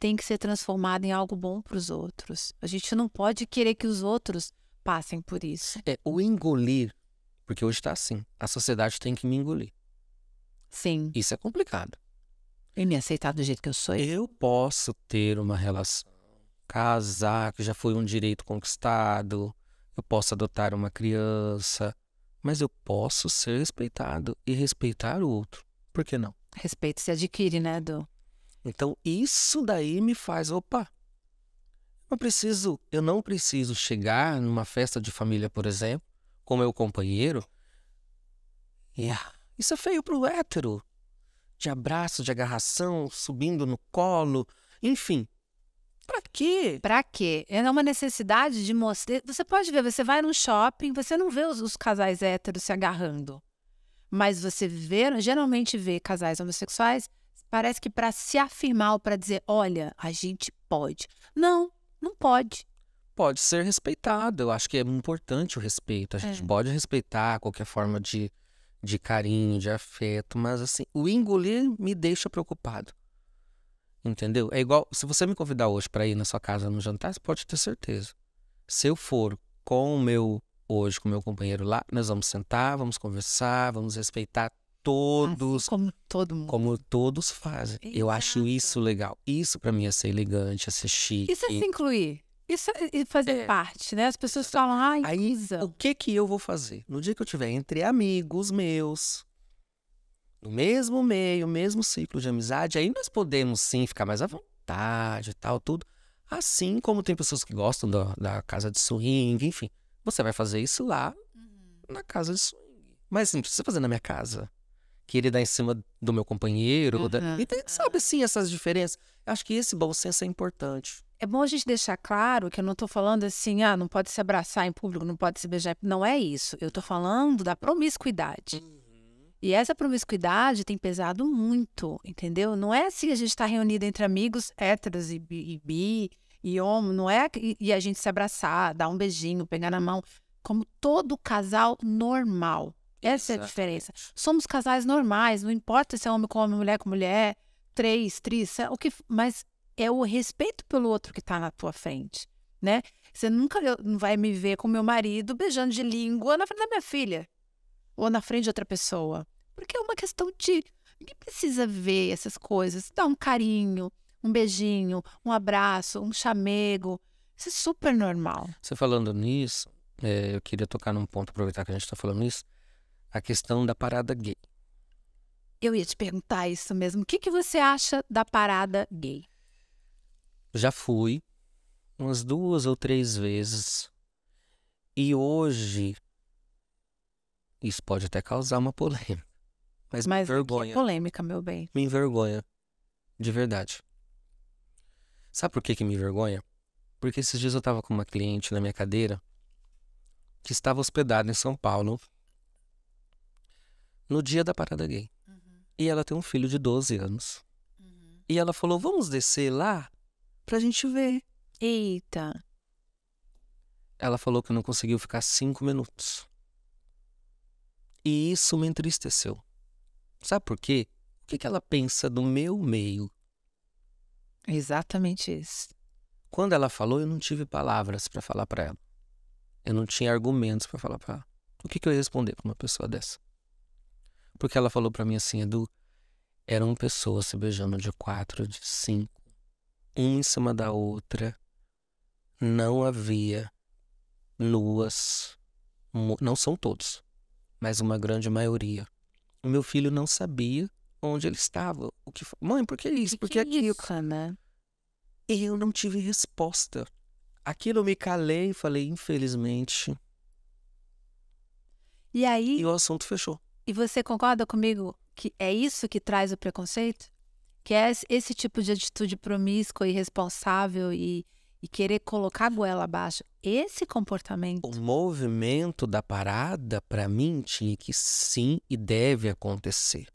tem que ser transformado em algo bom para os outros. A gente não pode querer que os outros passem por isso. O engolir, porque hoje está assim, a sociedade tem que me engolir. Sim. Isso é complicado. E me aceitar do jeito que eu sou. Eu posso ter uma relação, casar, que já foi um direito conquistado, eu posso adotar uma criança, mas eu posso ser respeitado e respeitar o outro. Por que não? Respeito se adquire, né, Edu? Então, isso daí me faz, opa, eu não preciso chegar numa festa de família, por exemplo, com meu companheiro. Isso é feio pro hétero. De abraço, de agarração, subindo no colo, enfim. Pra quê? Pra quê? É uma necessidade de mostrar. Você pode ver, você vai num shopping, você não vê os casais héteros se agarrando. Mas você geralmente vê casais homossexuais, parece que para se afirmar ou para dizer, olha, a gente pode. Não, não pode. Pode ser respeitado. Eu acho que é importante o respeito. A gente pode respeitar qualquer forma de carinho, de afeto, mas assim, o engolir me deixa preocupado. Entendeu? É igual, se você me convidar hoje para ir na sua casa no jantar, você pode ter certeza. Se eu for com o meu companheiro lá, nós vamos sentar, vamos conversar, vamos respeitar todos, Assim como todo mundo. como todos fazem. Eu acho Exato. isso legal. Isso para mim é ser elegante, é ser chique. Isso é se incluir. Isso é fazer parte, né? As pessoas falam, ai, Aí, inclusão. o que que eu vou fazer? No dia que eu estiver entre amigos meus, no mesmo meio, mesmo ciclo de amizade, aí nós podemos sim ficar mais à vontade e tal, tudo. Assim como tem pessoas que gostam da casa de swing, enfim. Você vai fazer isso lá na casa de swing. Mas não precisa fazer na minha casa. Querer dar em cima do meu companheiro. Então, sabe assim, essas diferenças. Eu acho que esse bom senso é importante. É bom a gente deixar claro que eu não tô falando assim, não pode se abraçar em público, não pode se beijar. Não é isso. Eu tô falando da promiscuidade. E essa promiscuidade tem pesado muito, entendeu? Não é assim a gente tá reunido entre amigos héteros e bi e homo, não é e a gente se abraçar, dar um beijinho, pegar na mão, como todo casal normal. Essa é a diferença. Somos casais normais, não importa se é homem com homem, mulher com mulher, três, o que, mas é o respeito pelo outro que tá na tua frente, né? Você nunca não vai me ver com meu marido beijando de língua na frente da minha filha ou na frente de outra pessoa. Porque é uma questão de... Ninguém precisa ver essas coisas. Dá um carinho, um beijinho, um abraço, um chamego. Isso é super normal. Você falando nisso, eu queria tocar num ponto, aproveitar que a gente está falando nisso, a questão da parada gay. Eu ia te perguntar isso mesmo. O que que você acha da parada gay? Já fui umas 2 ou 3 vezes. E hoje, isso pode até causar uma polêmica. Mas me Que é envergonha. polêmica, meu bem. Me envergonha. De verdade. Sabe por que me envergonha? Porque esses dias eu tava com uma cliente na minha cadeira que estava hospedada em São Paulo no dia da parada gay. E ela tem um filho de 12 anos. E ela falou, vamos descer lá pra gente ver. Eita. Ela falou que não conseguiu ficar 5 minutos. E isso me entristeceu. Sabe por quê? O que ela pensa do meu meio? Exatamente isso. Quando ela falou, eu não tive palavras pra falar pra ela. Eu não tinha argumentos pra falar pra ela. O que eu ia responder pra uma pessoa dessa? Porque ela falou pra mim assim, Edu, eram pessoas se beijando de 4, de 5, uma em cima da outra. Não havia nuas. Não são todos, mas uma grande maioria. O meu filho não sabia onde ele estava. Mãe, por que isso? Por que aquilo? Isso, né? E eu não tive resposta. Aquilo eu me calei e falei, infelizmente. E aí, E o assunto fechou. e você concorda comigo que é isso que traz o preconceito? Que é esse tipo de atitude promíscua e irresponsável e querer colocar a goela abaixo. Esse comportamento. O movimento da parada, pra mim, tinha que sim e deve acontecer.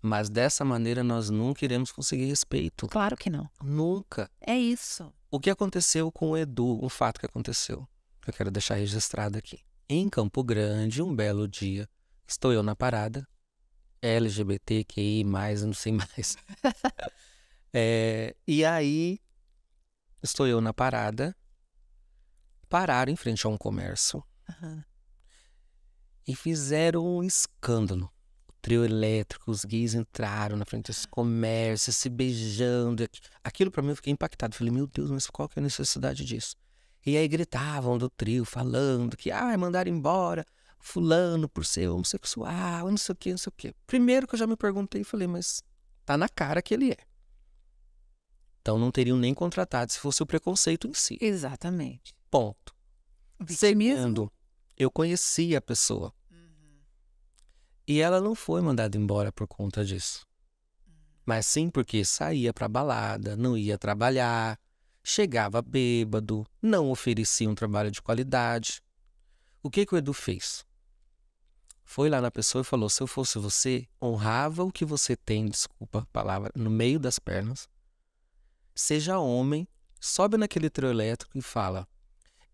Mas dessa maneira nós nunca iremos conseguir respeito. Claro que não. Nunca. É isso. O que aconteceu com o Edu, um fato que aconteceu, que eu quero deixar registrado aqui. Em Campo Grande, um belo dia, estou eu na parada, LGBTQI+, não sei mais. E aí, estou eu na parada, pararam em frente a um comércio e fizeram um escândalo. O trio elétrico, os gays entraram na frente desse comércio, se beijando. Aquilo pra mim eu fiquei impactado. Falei, meu Deus, mas qual que é a necessidade disso? E aí gritavam do trio, falando que mandaram embora fulano por ser homossexual, não sei o que, não sei o que. Primeiro que eu já me perguntei e falei, mas tá na cara que ele é. Então não teriam nem contratado se fosse o preconceito em si. Exatamente. Ponto. Vitimismo. Segundo, eu conhecia a pessoa. E ela não foi mandada embora por conta disso. Mas sim porque saía pra balada, não ia trabalhar, chegava bêbado, não oferecia um trabalho de qualidade. O que o Edu fez? foi lá na pessoa e falou: se eu fosse você, honrava o que você tem, desculpa a palavra, no meio das pernas. Seja homem, sobe naquele trio elétrico e fala: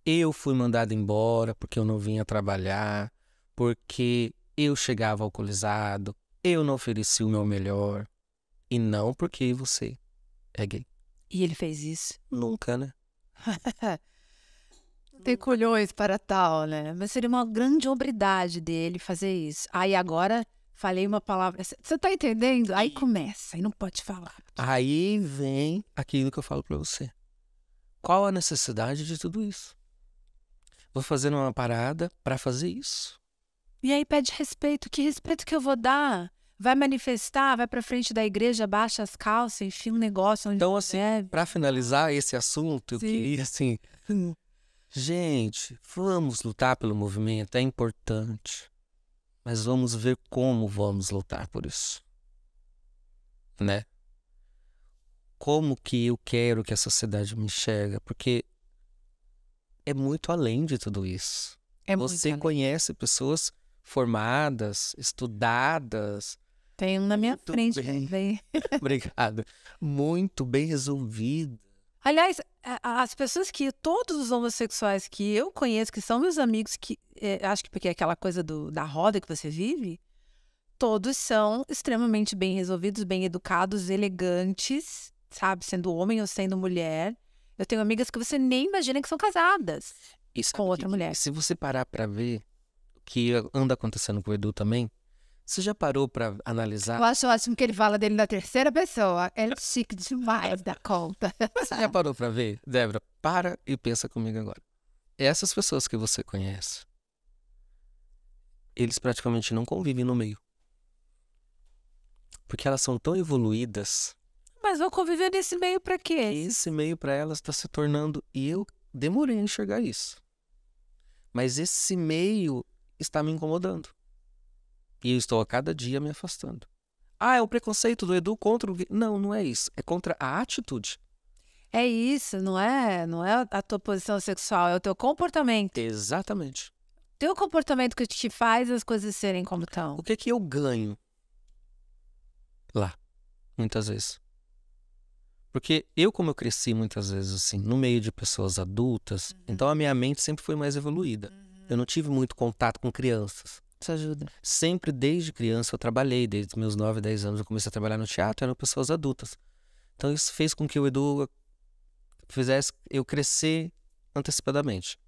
eu fui mandado embora porque eu não vinha trabalhar, porque eu chegava alcoolizado, eu não ofereci o meu melhor, e não porque você é gay. E ele fez isso. Nunca, né? Tem colhões para tal, né? Mas seria uma grande hombridade dele fazer isso. Aí agora falei uma palavra. Você tá entendendo? Aí começa, aí não pode falar. Aí vem aquilo que eu falo pra você. Qual a necessidade de tudo isso? Vou fazer uma parada pra fazer isso. E aí pede respeito. Que respeito que eu vou dar? Vai manifestar, vai pra frente da igreja, baixa as calças, enfia um negócio onde Então, assim, deve. pra finalizar esse assunto, eu Sim. queria, assim... Gente, vamos lutar pelo movimento, é importante. Mas vamos ver como vamos lutar por isso. Né? Como que eu quero que a sociedade me enxerga? Porque é muito além de tudo isso. É muito Você além. conhece pessoas formadas, estudadas. Tem um na minha Muito frente. bem. Bem. Obrigado. Muito bem resolvido. Aliás, as pessoas que, todos os homossexuais que eu conheço, que são meus amigos, que acho que porque é aquela coisa da roda que você vive, todos são extremamente bem resolvidos, bem educados, elegantes, sabe? Sendo homem ou sendo mulher. Eu tenho amigas que você nem imagina que são casadas E sabe com outra mulher. se você parar pra ver o que anda acontecendo com o Edu também, você já parou pra analisar? Eu acho ótimo que ele fala dele na terceira pessoa. É chique demais da conta. Você já parou pra ver? Débora, para e pensa comigo agora. Essas pessoas que você conhece, eles praticamente não convivem no meio. Porque elas são tão evoluídas Mas vou conviver nesse meio pra que quê? esse meio pra elas está se tornando... E eu demorei a enxergar isso. Mas esse meio está me incomodando. E eu estou a cada dia me afastando. Ah, é o preconceito do Edu contra o gay. Não, não é isso. É contra a atitude. É isso, não é? Não é a tua posição sexual, é o teu comportamento. Exatamente. Teu comportamento que te faz as coisas serem como O estão. que que eu ganho lá, muitas vezes? Porque eu, como eu cresci muitas vezes assim, no meio de pessoas adultas, então a minha mente sempre foi mais evoluída. Eu não tive muito contato com crianças. Isso ajuda. Sempre desde criança eu trabalhei, desde meus 9, 10 anos eu comecei a trabalhar no teatro, eram pessoas adultas. Então isso fez com que o Edu fizesse eu crescer antecipadamente.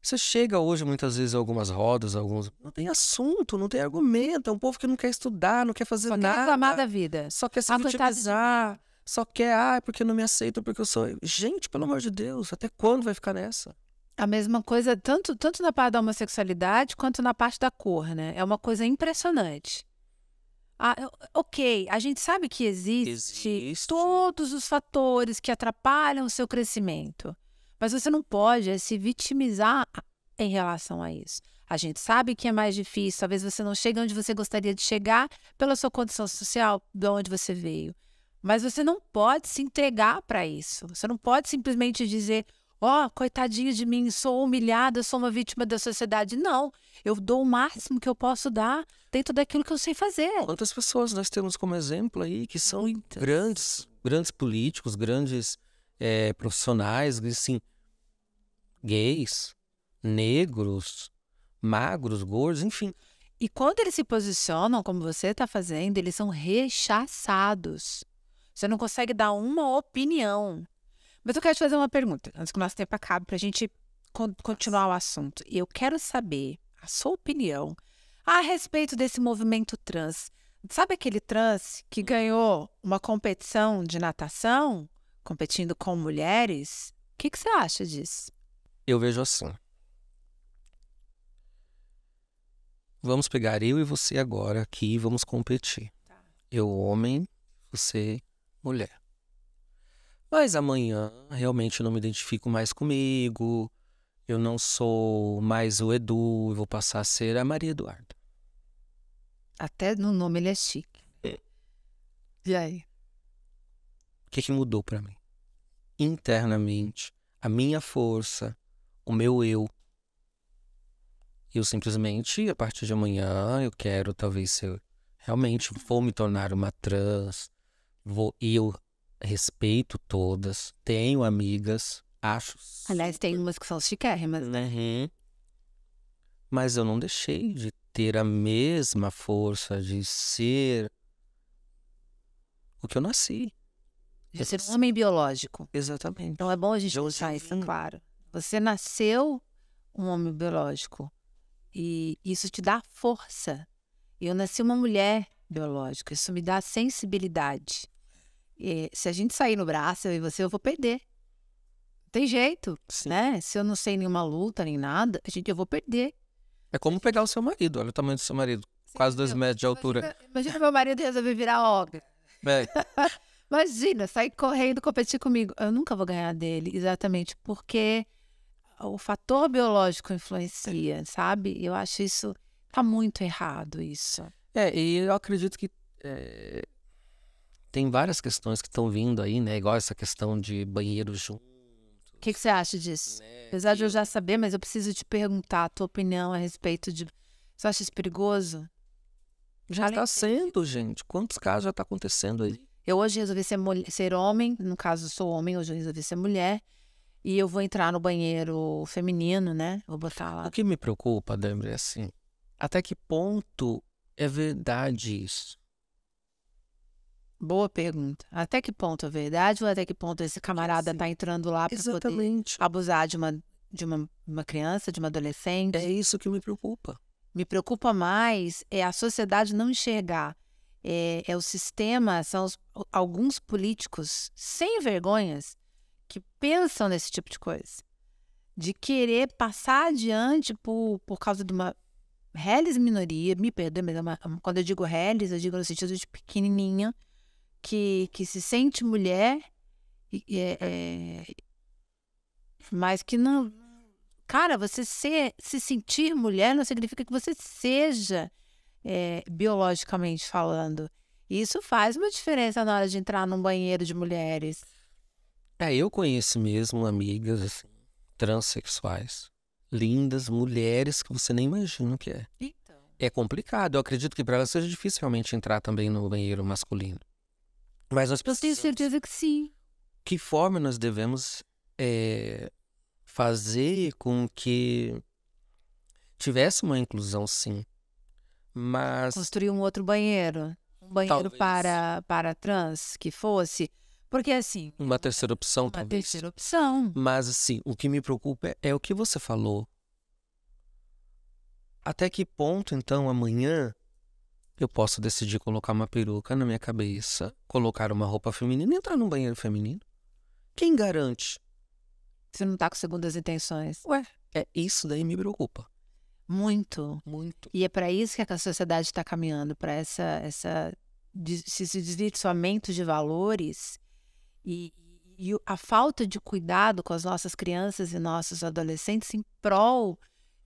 Você chega hoje muitas vezes a algumas rodas, alguns... Não tem assunto, não tem argumento, é um povo que não quer estudar, não quer fazer Só quer nada. reclamar da vida. Só quer se Ah, coitado de vitimizar, só quer, porque não me aceita, porque eu sou... Gente, pelo amor de Deus, até quando vai ficar nessa? A mesma coisa, tanto na parte da homossexualidade quanto na parte da cor, né? É uma coisa impressionante. Ok, a gente sabe que existe todos os fatores que atrapalham o seu crescimento. Mas você não pode se vitimizar em relação a isso. A gente sabe que é mais difícil, talvez você não chegue onde você gostaria de chegar pela sua condição social, de onde você veio. Mas você não pode se entregar para isso. Você não pode simplesmente dizer: ó, coitadinho de mim, sou humilhada, sou uma vítima da sociedade. Não, eu dou o máximo que eu posso dar dentro daquilo que eu sei fazer. Quantas pessoas nós temos como exemplo aí que são grandes políticos, grandes profissionais, assim, gays, negros, magros, gordos, enfim. E quando eles se posicionam, como você está fazendo, eles são rechaçados. Você não consegue dar uma opinião. Mas eu quero te fazer uma pergunta, antes que o nosso tempo acabe, para a gente continuar o assunto. E eu quero saber a sua opinião a respeito desse movimento trans. Sabe aquele trans que ganhou uma competição de natação, competindo com mulheres? O que você acha disso? Eu vejo assim. Vamos pegar eu e você agora aqui e vamos competir. Eu homem, você mulher. Mas amanhã realmente eu não me identifico mais comigo. Eu não sou mais o Edu, eu vou passar a ser a Maria Eduarda. Até no nome ele é chique. E aí? O que mudou pra mim? Internamente, a minha força, o meu eu, Eu simplesmente, a partir de amanhã, eu quero, talvez, se eu realmente vou me tornar uma trans, e eu respeito todas, tenho amigas, acho. Aliás, tem umas que são chiquérrimas. Uhum. Mas eu não deixei de ter a mesma força de ser o que eu nasci. De ser um homem biológico. Exatamente. Então é bom a gente deixar isso claro. Você nasceu um homem biológico e isso te dá força. Eu nasci uma mulher biológica, isso me dá sensibilidade. E se a gente sair no braço, eu e você, eu vou perder. Não tem jeito, Sim. né? Se eu não sei nenhuma luta, nem nada, eu vou perder. É como pegar o seu marido, olha o tamanho do seu marido. Quase 2 metros de altura. Imagina meu marido resolver virar obra. É. Imagina, sair correndo, competir comigo. Eu nunca vou ganhar dele, exatamente porque o fator biológico influencia, sabe? Eu acho isso, tá muito errado isso. E eu acredito que tem várias questões que estão vindo aí, né? Igual essa questão de banheiro junto. O que você acha disso? Apesar de eu já saber, mas eu preciso te perguntar a tua opinião a respeito de... Você acha isso perigoso? Já está sendo, gente. Quantos casos já está acontecendo aí? Eu hoje resolvi ser homem, no caso eu sou homem, hoje eu resolvi ser mulher. E eu vou entrar no banheiro feminino, né? Vou botar lá. O que me preocupa, Débora, é assim, até que ponto é verdade isso? Boa pergunta. Até que ponto é verdade ou até que ponto esse camarada tá entrando lá para poder abusar de uma criança, de uma adolescente? É isso que me preocupa. Me preocupa mais é a sociedade não enxergar. É o sistema, são alguns políticos sem vergonhas que pensam nesse tipo de coisa. De querer passar adiante por causa de uma reles minoria, me perdoe, mas quando eu digo reles, eu digo no sentido de pequenininha, que se sente mulher, mas que não... Cara, você se sentir mulher não significa que você seja biologicamente falando. E isso faz uma diferença na hora de entrar num banheiro de mulheres. Eu conheço mesmo amigas assim, transexuais, lindas, mulheres que você nem imagina o que é. Então. É complicado, eu acredito que para elas seja difícil realmente entrar também no banheiro masculino. Mas nós Eu tenho certeza que sim. Que forma nós devemos fazer com que tivesse uma inclusão, sim. Mas construir um outro banheiro. Um banheiro para trans, que fosse. Porque assim... Uma terceira opção, uma talvez. Terceira opção. Mas assim, o que me preocupa é o que você falou. Até que ponto, então, amanhã eu posso decidir colocar uma peruca na minha cabeça, colocar uma roupa feminina e entrar num banheiro feminino? Quem garante? Você não tá com segundas intenções. Isso daí me preocupa. Muito. Muito. E é para isso que a sociedade está caminhando, para esse desvirtuamento de valores e a falta de cuidado com as nossas crianças e nossos adolescentes em prol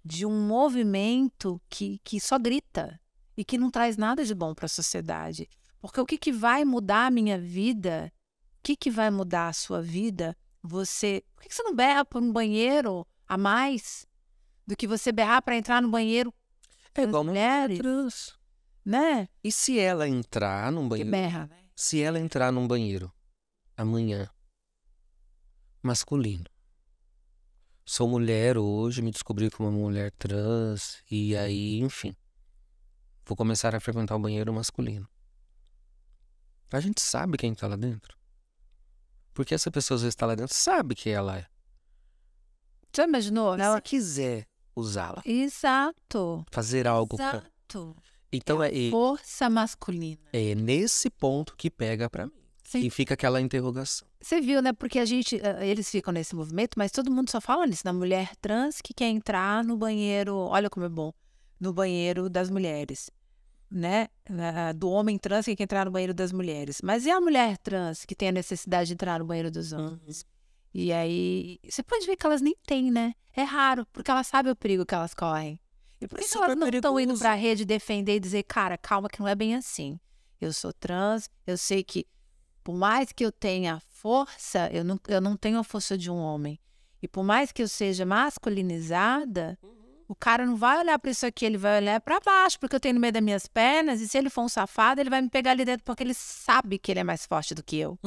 de um movimento que só grita e que não traz nada de bom para a sociedade. Porque o que vai mudar a minha vida? O que vai mudar a sua vida? Por que você não berra por um banheiro a mais do que você berrar para entrar no banheiro? É igual mulheres, trans, né? E se ela entrar num banheiro? Que berra, né? Se ela entrar num banheiro amanhã, masculino. Sou mulher hoje, me descobri como uma mulher trans e aí, enfim, vou começar a frequentar o banheiro masculino. A gente sabe quem está lá dentro. Porque essa pessoa às vezes está lá dentro, sabe que ela é. Já imaginou? Se quiser usá-la. Exato. Fazer algo. Exato. Então força masculina. É nesse ponto que pega pra mim. Sim. E fica aquela interrogação. Você viu, né? Porque eles ficam nesse movimento, mas todo mundo só fala nisso, na mulher trans que quer entrar no banheiro, olha como é bom, no banheiro das mulheres, né? Do homem trans que quer entrar no banheiro das mulheres. Mas e a mulher trans que tem a necessidade de entrar no banheiro dos homens? E aí, você pode ver que elas nem têm, né? É raro, porque elas sabem o perigo que elas correm. E por que elas não estão indo pra rede defender e dizer, cara, calma que não é bem assim. Eu sou trans, eu sei que por mais que eu tenha força, eu não tenho a força de um homem. E por mais que eu seja masculinizada, O cara não vai olhar para isso aqui, ele vai olhar para baixo, porque eu tenho no meio das minhas pernas, e se ele for um safado, ele vai me pegar ali dentro, porque ele sabe que ele é mais forte do que eu.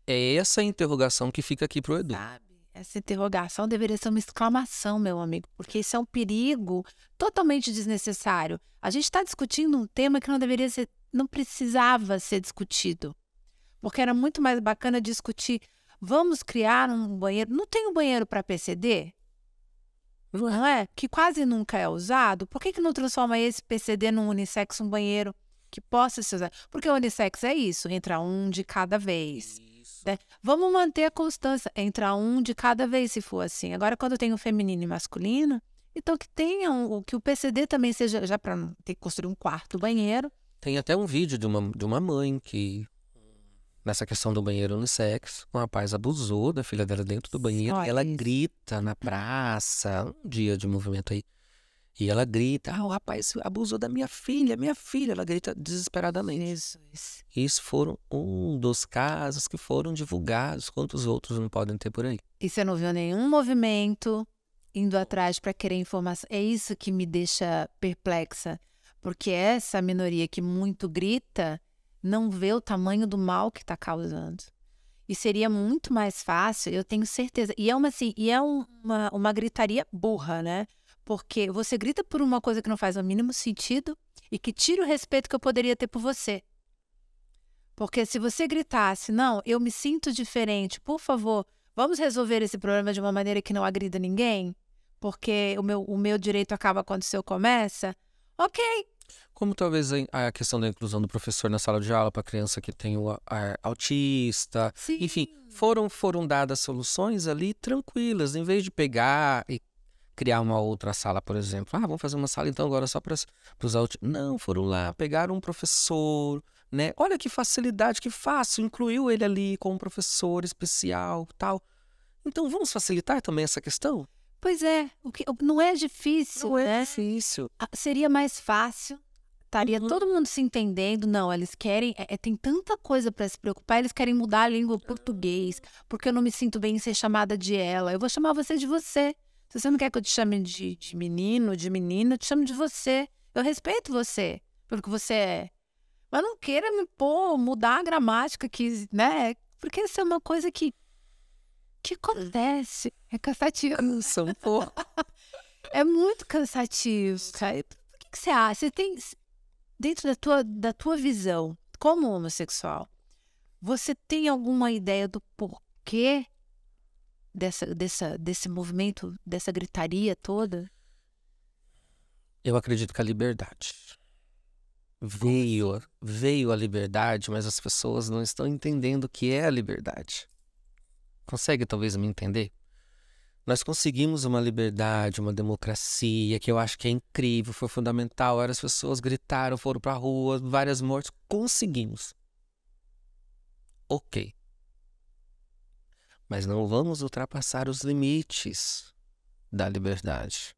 É essa interrogação que fica aqui pro Edu. Sabe? Essa interrogação deveria ser uma exclamação, meu amigo, porque isso é um perigo totalmente desnecessário. A gente está discutindo um tema que não deveria ser, não precisava ser discutido, porque era muito mais bacana discutir. Vamos criar um banheiro. Não tem um banheiro para PCD? Não é? Que quase nunca é usado. Por que não transforma esse PCD num unissex, um banheiro que possa ser usado? Porque o unissex é isso, entra um de cada vez. Né? Vamos manter a constância, entra um de cada vez, se for assim. Agora, quando tem o feminino e masculino, então que tenham, que o PCD também seja, já para não ter que construir um quarto banheiro. Tem até um vídeo de uma mãe que, nessa questão do banheiro unissex, um rapaz abusou da filha dela dentro do banheiro. Olha E ela isso. grita na praça, um dia de movimento aí. E ela grita, o rapaz abusou da minha filha. Ela grita desesperadamente. Jesus. Isso foram um dos casos que foram divulgados. Quantos outros não podem ter por aí? E você não viu nenhum movimento indo atrás para querer informação. É isso que me deixa perplexa, porque essa minoria que muito grita não vê o tamanho do mal que está causando. E seria muito mais fácil, eu tenho certeza. E é uma gritaria burra, né? Porque você grita por uma coisa que não faz o mínimo sentido e que tira o respeito que eu poderia ter por você. Porque se você gritasse, não, eu me sinto diferente, por favor, vamos resolver esse problema de uma maneira que não agrida ninguém, porque o meu direito acaba quando o seu começa, ok. Como talvez a questão da inclusão do professor na sala de aula para criança que tem o autista. Sim. Enfim, foram dadas soluções ali tranquilas, em vez de pegar e criar uma outra sala, por exemplo. Vamos fazer uma sala então agora só para os autistas. Não, foram lá, pegaram um professor, né? Olha que facilidade, que fácil, incluiu ele ali com um professor especial, tal. Então vamos facilitar também essa questão? Pois é, não é difícil, Não é né? difícil. Seria mais fácil, estaria todo mundo se entendendo. Não, eles querem, tem tanta coisa para se preocupar, eles querem mudar a língua português, porque eu não me sinto bem em ser chamada de ela. Eu vou chamar você de você. Se você não quer que eu te chame de menino, de menina, eu te chamo de você. Eu respeito você pelo que você é. Mas não queira me mudar a gramática, né? Porque isso é uma coisa que acontece. É cansativo. Cansa um pouco. É muito cansativo, cara. Por que você acha? Você tem, dentro da tua visão, como homossexual, você tem alguma ideia do porquê desse movimento, dessa gritaria toda? Eu acredito que a liberdade. Veio a liberdade, mas as pessoas não estão entendendo o que é a liberdade. Consegue talvez me entender? Nós conseguimos uma liberdade, uma democracia, que eu acho que é incrível, foi fundamental. Várias pessoas gritaram, foram pra rua, várias mortes. Conseguimos. Ok. Mas não vamos ultrapassar os limites da liberdade.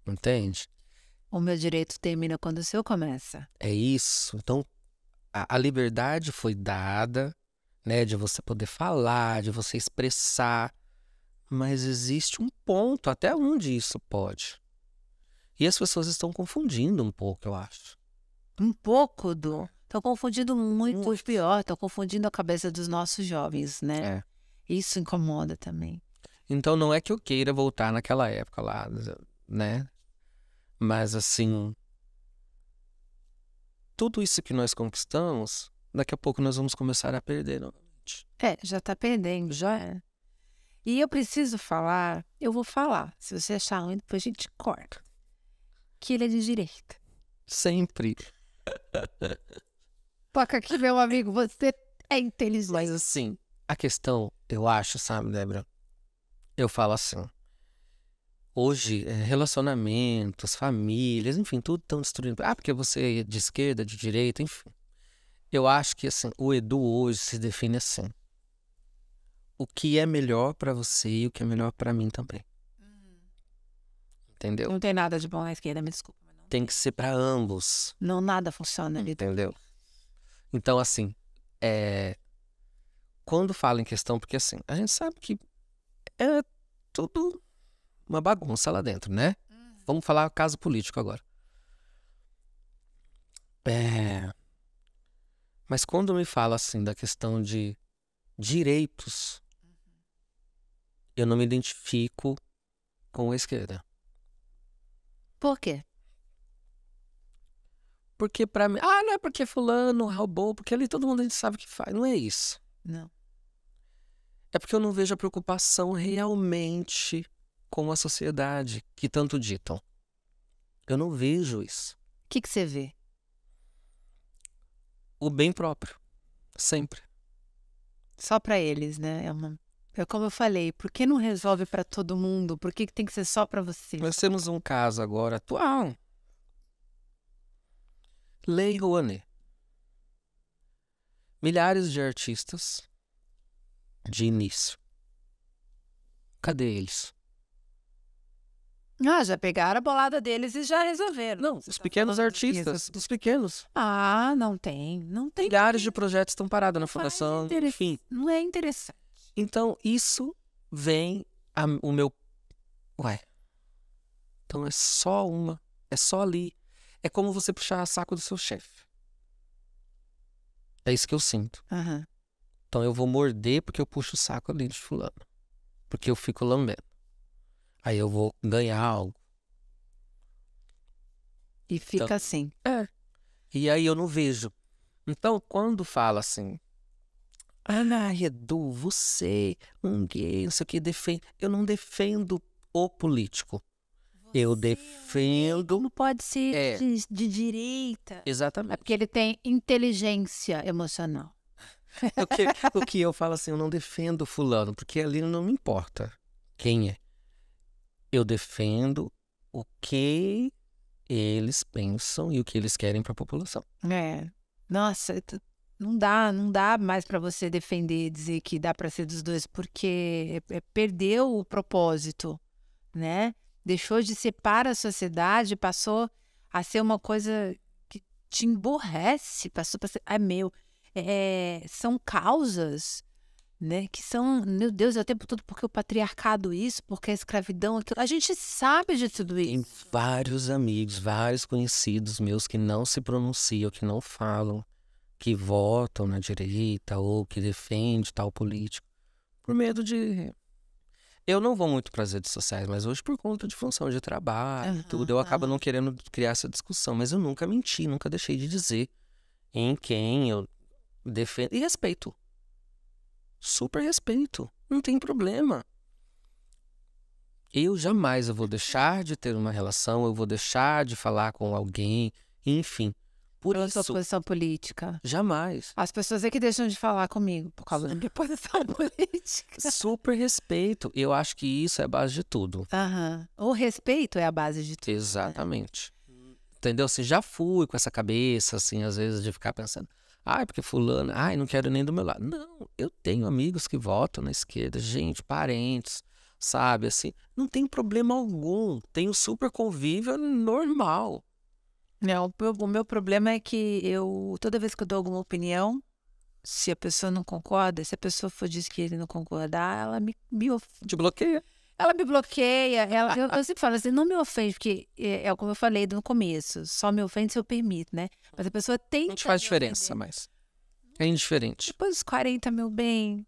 Entende? O meu direito termina quando o seu começa. É isso. Então, a liberdade foi dada, né, de você poder falar, de você expressar, mas existe um ponto até onde isso pode. E as pessoas estão confundindo um pouco, eu acho. Um pouco Estão confundindo muito, o pior, estão confundindo a cabeça dos nossos jovens, né? É. Isso incomoda também. Então não é que eu queira voltar naquela época lá, né? Mas assim, tudo isso que nós conquistamos, daqui a pouco nós vamos começar a perder novamente. Já tá perdendo, já é. E eu preciso falar, eu vou falar. Se você achar ruim, depois a gente corta. Que ele é de direita. Sempre. Toca aqui, meu amigo, você é inteligente. Mas assim, a questão, eu acho, sabe, Débora? Eu falo assim, hoje, relacionamentos, famílias, enfim, tudo estão destruindo. Porque você é de esquerda, de direita, enfim. Eu acho que, assim, o Edu hoje se define assim. O que é melhor pra você e o que é melhor pra mim também. Entendeu? Não tem nada de bom na esquerda, me desculpa. Mas não. Tem que ser pra ambos. Não, nada funciona ali. Entendeu? Então, assim, quando fala em questão, porque assim, a gente sabe que é tudo uma bagunça lá dentro, né? Vamos falar caso político agora. Mas quando me fala assim da questão de direitos, eu não me identifico com a esquerda. Por quê? Porque pra mim, não é porque fulano roubou, porque ali todo mundo a gente sabe o que faz. Não é isso. Não. É porque eu não vejo a preocupação realmente com a sociedade que tanto ditam. Eu não vejo isso. O que você vê? O bem próprio. Sempre. Só pra eles, né? É como eu falei, por que não resolve pra todo mundo? Por que tem que ser só pra você? Nós temos um caso agora atual. Lei Rouanet. Milhares de artistas de início. Cadê eles? Já pegaram a bolada deles e já resolveram. Não, os pequenos artistas. Os pequenos. Não tem. Não tem. Milhares de projetos estão parados na fundação. Enfim. Não é interessante. Então, isso vem o meu... Ué. Então é só uma. É só ali. É como você puxar saco do seu chefe. É isso que eu sinto. Então eu vou morder porque eu puxo o saco ali de fulano. Porque eu fico lambendo. Aí eu vou ganhar algo. E fica assim. E aí eu não vejo. Então, quando fala assim... Edu, você, um gay, não sei o que, defende... Eu não defendo o político. Eu defendo... Não pode ser de direita. Exatamente. É porque ele tem inteligência emocional. O que eu falo assim, eu não defendo fulano, porque ali não me importa quem é. Eu defendo o que eles pensam e o que eles querem para a população. Nossa, não dá mais para você defender, dizer que dá para ser dos dois, porque perdeu o propósito, né? Deixou de ser para a sociedade, passou a ser uma coisa que te emborrece, passou para ser, são causas, né, que são, meu Deus, é o tempo todo porque o patriarcado isso, porque a escravidão, aquilo. A gente sabe de tudo isso. Tem vários amigos, vários conhecidos meus que não se pronunciam, que não falam, que votam na direita ou que defendem tal político, por medo de... Eu não vou muito para as redes sociais, mas hoje por conta de função de trabalho, tudo, eu acabo não querendo criar essa discussão, mas eu nunca menti, nunca deixei de dizer em quem eu defendo e respeito. Super respeito, não tem problema. Eu jamais vou deixar de ter uma relação, eu vou deixar de falar com alguém, enfim. Pela sua posição política. Jamais. As pessoas é que deixam de falar comigo por causa da minha posição política. Super respeito. Eu acho que isso é a base de tudo. O respeito é a base de tudo. Exatamente. Entendeu? Assim, já fui com essa cabeça, assim, às vezes de ficar pensando, porque fulano, não quero nem do meu lado. Não, eu tenho amigos que votam na esquerda, gente, parentes, sabe, assim, não tem problema algum. Tenho super convívio normal. Não, o meu problema é que toda vez que eu dou alguma opinião, se a pessoa não concorda, se a pessoa for de esquerda e não concordar, ela me te bloqueia. Ela me bloqueia, eu sempre falo assim, não me ofende, porque é como eu falei no começo, só me ofende se eu permito, né? Mas a pessoa tem... Não te faz diferença, mas é indiferente. Depois dos 40, meu bem,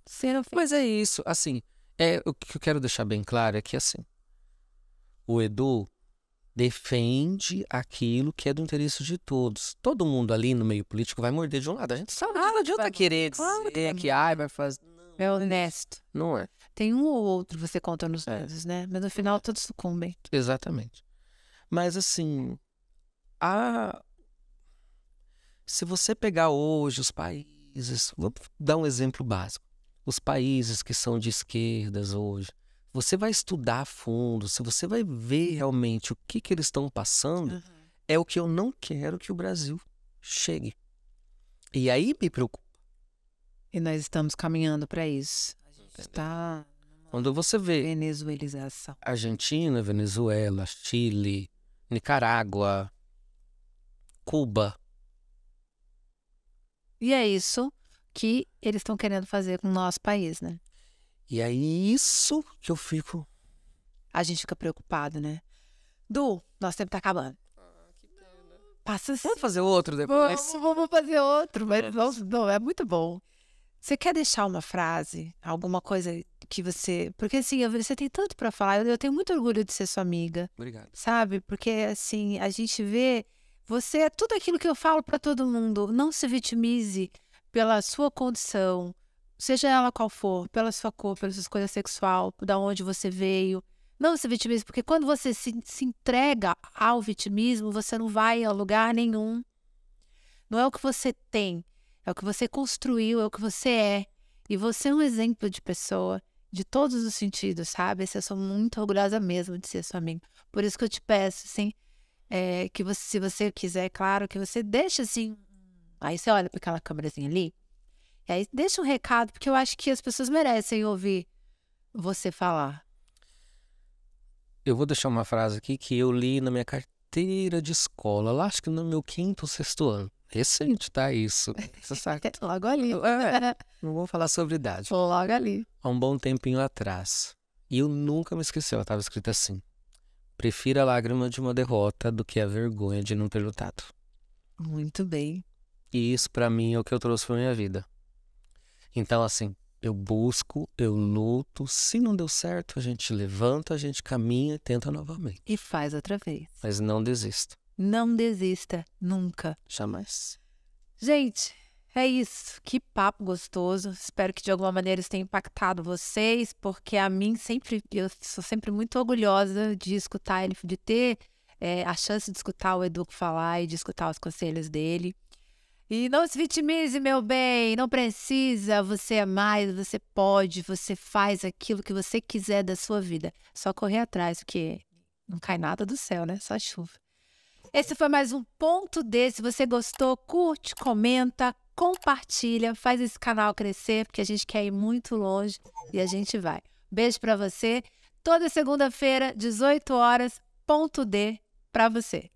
ser ofendido. Mas é isso, assim, o que eu quero deixar bem claro é que, assim, o Edu defende aquilo que é do interesse de todos. Todo mundo ali no meio político vai morder de um lado. A gente sabe, não adianta querer dizer que vai fazer... É honesto. Não é. Tem um ou outro, você conta nos dedos, né? Mas no final todos sucumbem. Exatamente. Mas assim, se você pegar hoje os países, vou dar um exemplo básico. Os países que são de esquerdas hoje, você vai estudar a fundo, se você vai ver realmente o que eles estão passando, é o que eu não quero que o Brasil chegue. E aí me preocupa. E nós estamos caminhando para isso. A gente está... Quando você vê venezuelização. Argentina, Venezuela, Chile, Nicarágua, Cuba. E é isso que eles estão querendo fazer com o nosso país, né? E é isso que eu fico... a gente fica preocupado, né? Du, nosso tempo tá acabando. Passa assim. Vamos fazer outro depois? Vamos fazer outro, mas não, é muito bom. Você quer deixar uma frase, alguma coisa que você... Porque assim, você tem tanto pra falar, eu tenho muito orgulho de ser sua amiga. Obrigado. Sabe? Porque assim, a gente vê... Você é tudo aquilo que eu falo pra todo mundo. Não se vitimize pela sua condição, seja ela qual for, pela sua cor, pela sua escolha sexual, da onde você veio. Não se vitimize, porque quando você se entrega ao vitimismo, você não vai a lugar nenhum. Não é o que você tem, é o que você construiu, é o que você é. E você é um exemplo de pessoa, de todos os sentidos, sabe? Eu sou muito orgulhosa mesmo de ser sua amiga. Por isso que eu te peço, assim, que você, se você quiser, claro, que você deixe assim. Aí você olha para aquela câmerazinha ali, e aí deixa um recado, porque eu acho que as pessoas merecem ouvir você falar. Eu vou deixar uma frase aqui que eu li na minha carteira de escola, lá acho que no meu 5º ou 6º ano. Recente, tá? Isso. Você sabe? Logo ali. Não vou falar sobre idade. Logo ali. Há um bom tempinho atrás. E eu nunca me esqueci, ela estava escrita assim: prefira a lágrima de uma derrota do que a vergonha de não ter lutado. Muito bem. E isso pra mim é o que eu trouxe pra minha vida. Então assim, eu busco, eu luto, se não deu certo, a gente levanta, a gente caminha e tenta novamente. E faz outra vez. Mas não desista. Não desista, nunca. Jamais. Gente, é isso. Que papo gostoso. Espero que de alguma maneira isso tenha impactado vocês, porque a mim sempre, eu sou sempre muito orgulhosa de escutar ele, de ter a chance de escutar o Edu falar e de escutar os conselhos dele. E não se vitimize, meu bem, não precisa, você é mais, você pode, você faz aquilo que você quiser da sua vida. Só correr atrás, porque não cai nada do céu, né? Só chuva. Esse foi mais um Ponto D. Se você gostou, curte, comenta, compartilha, faz esse canal crescer, porque a gente quer ir muito longe e a gente vai. Beijo pra você. Toda segunda-feira, 18 horas, Ponto D pra você.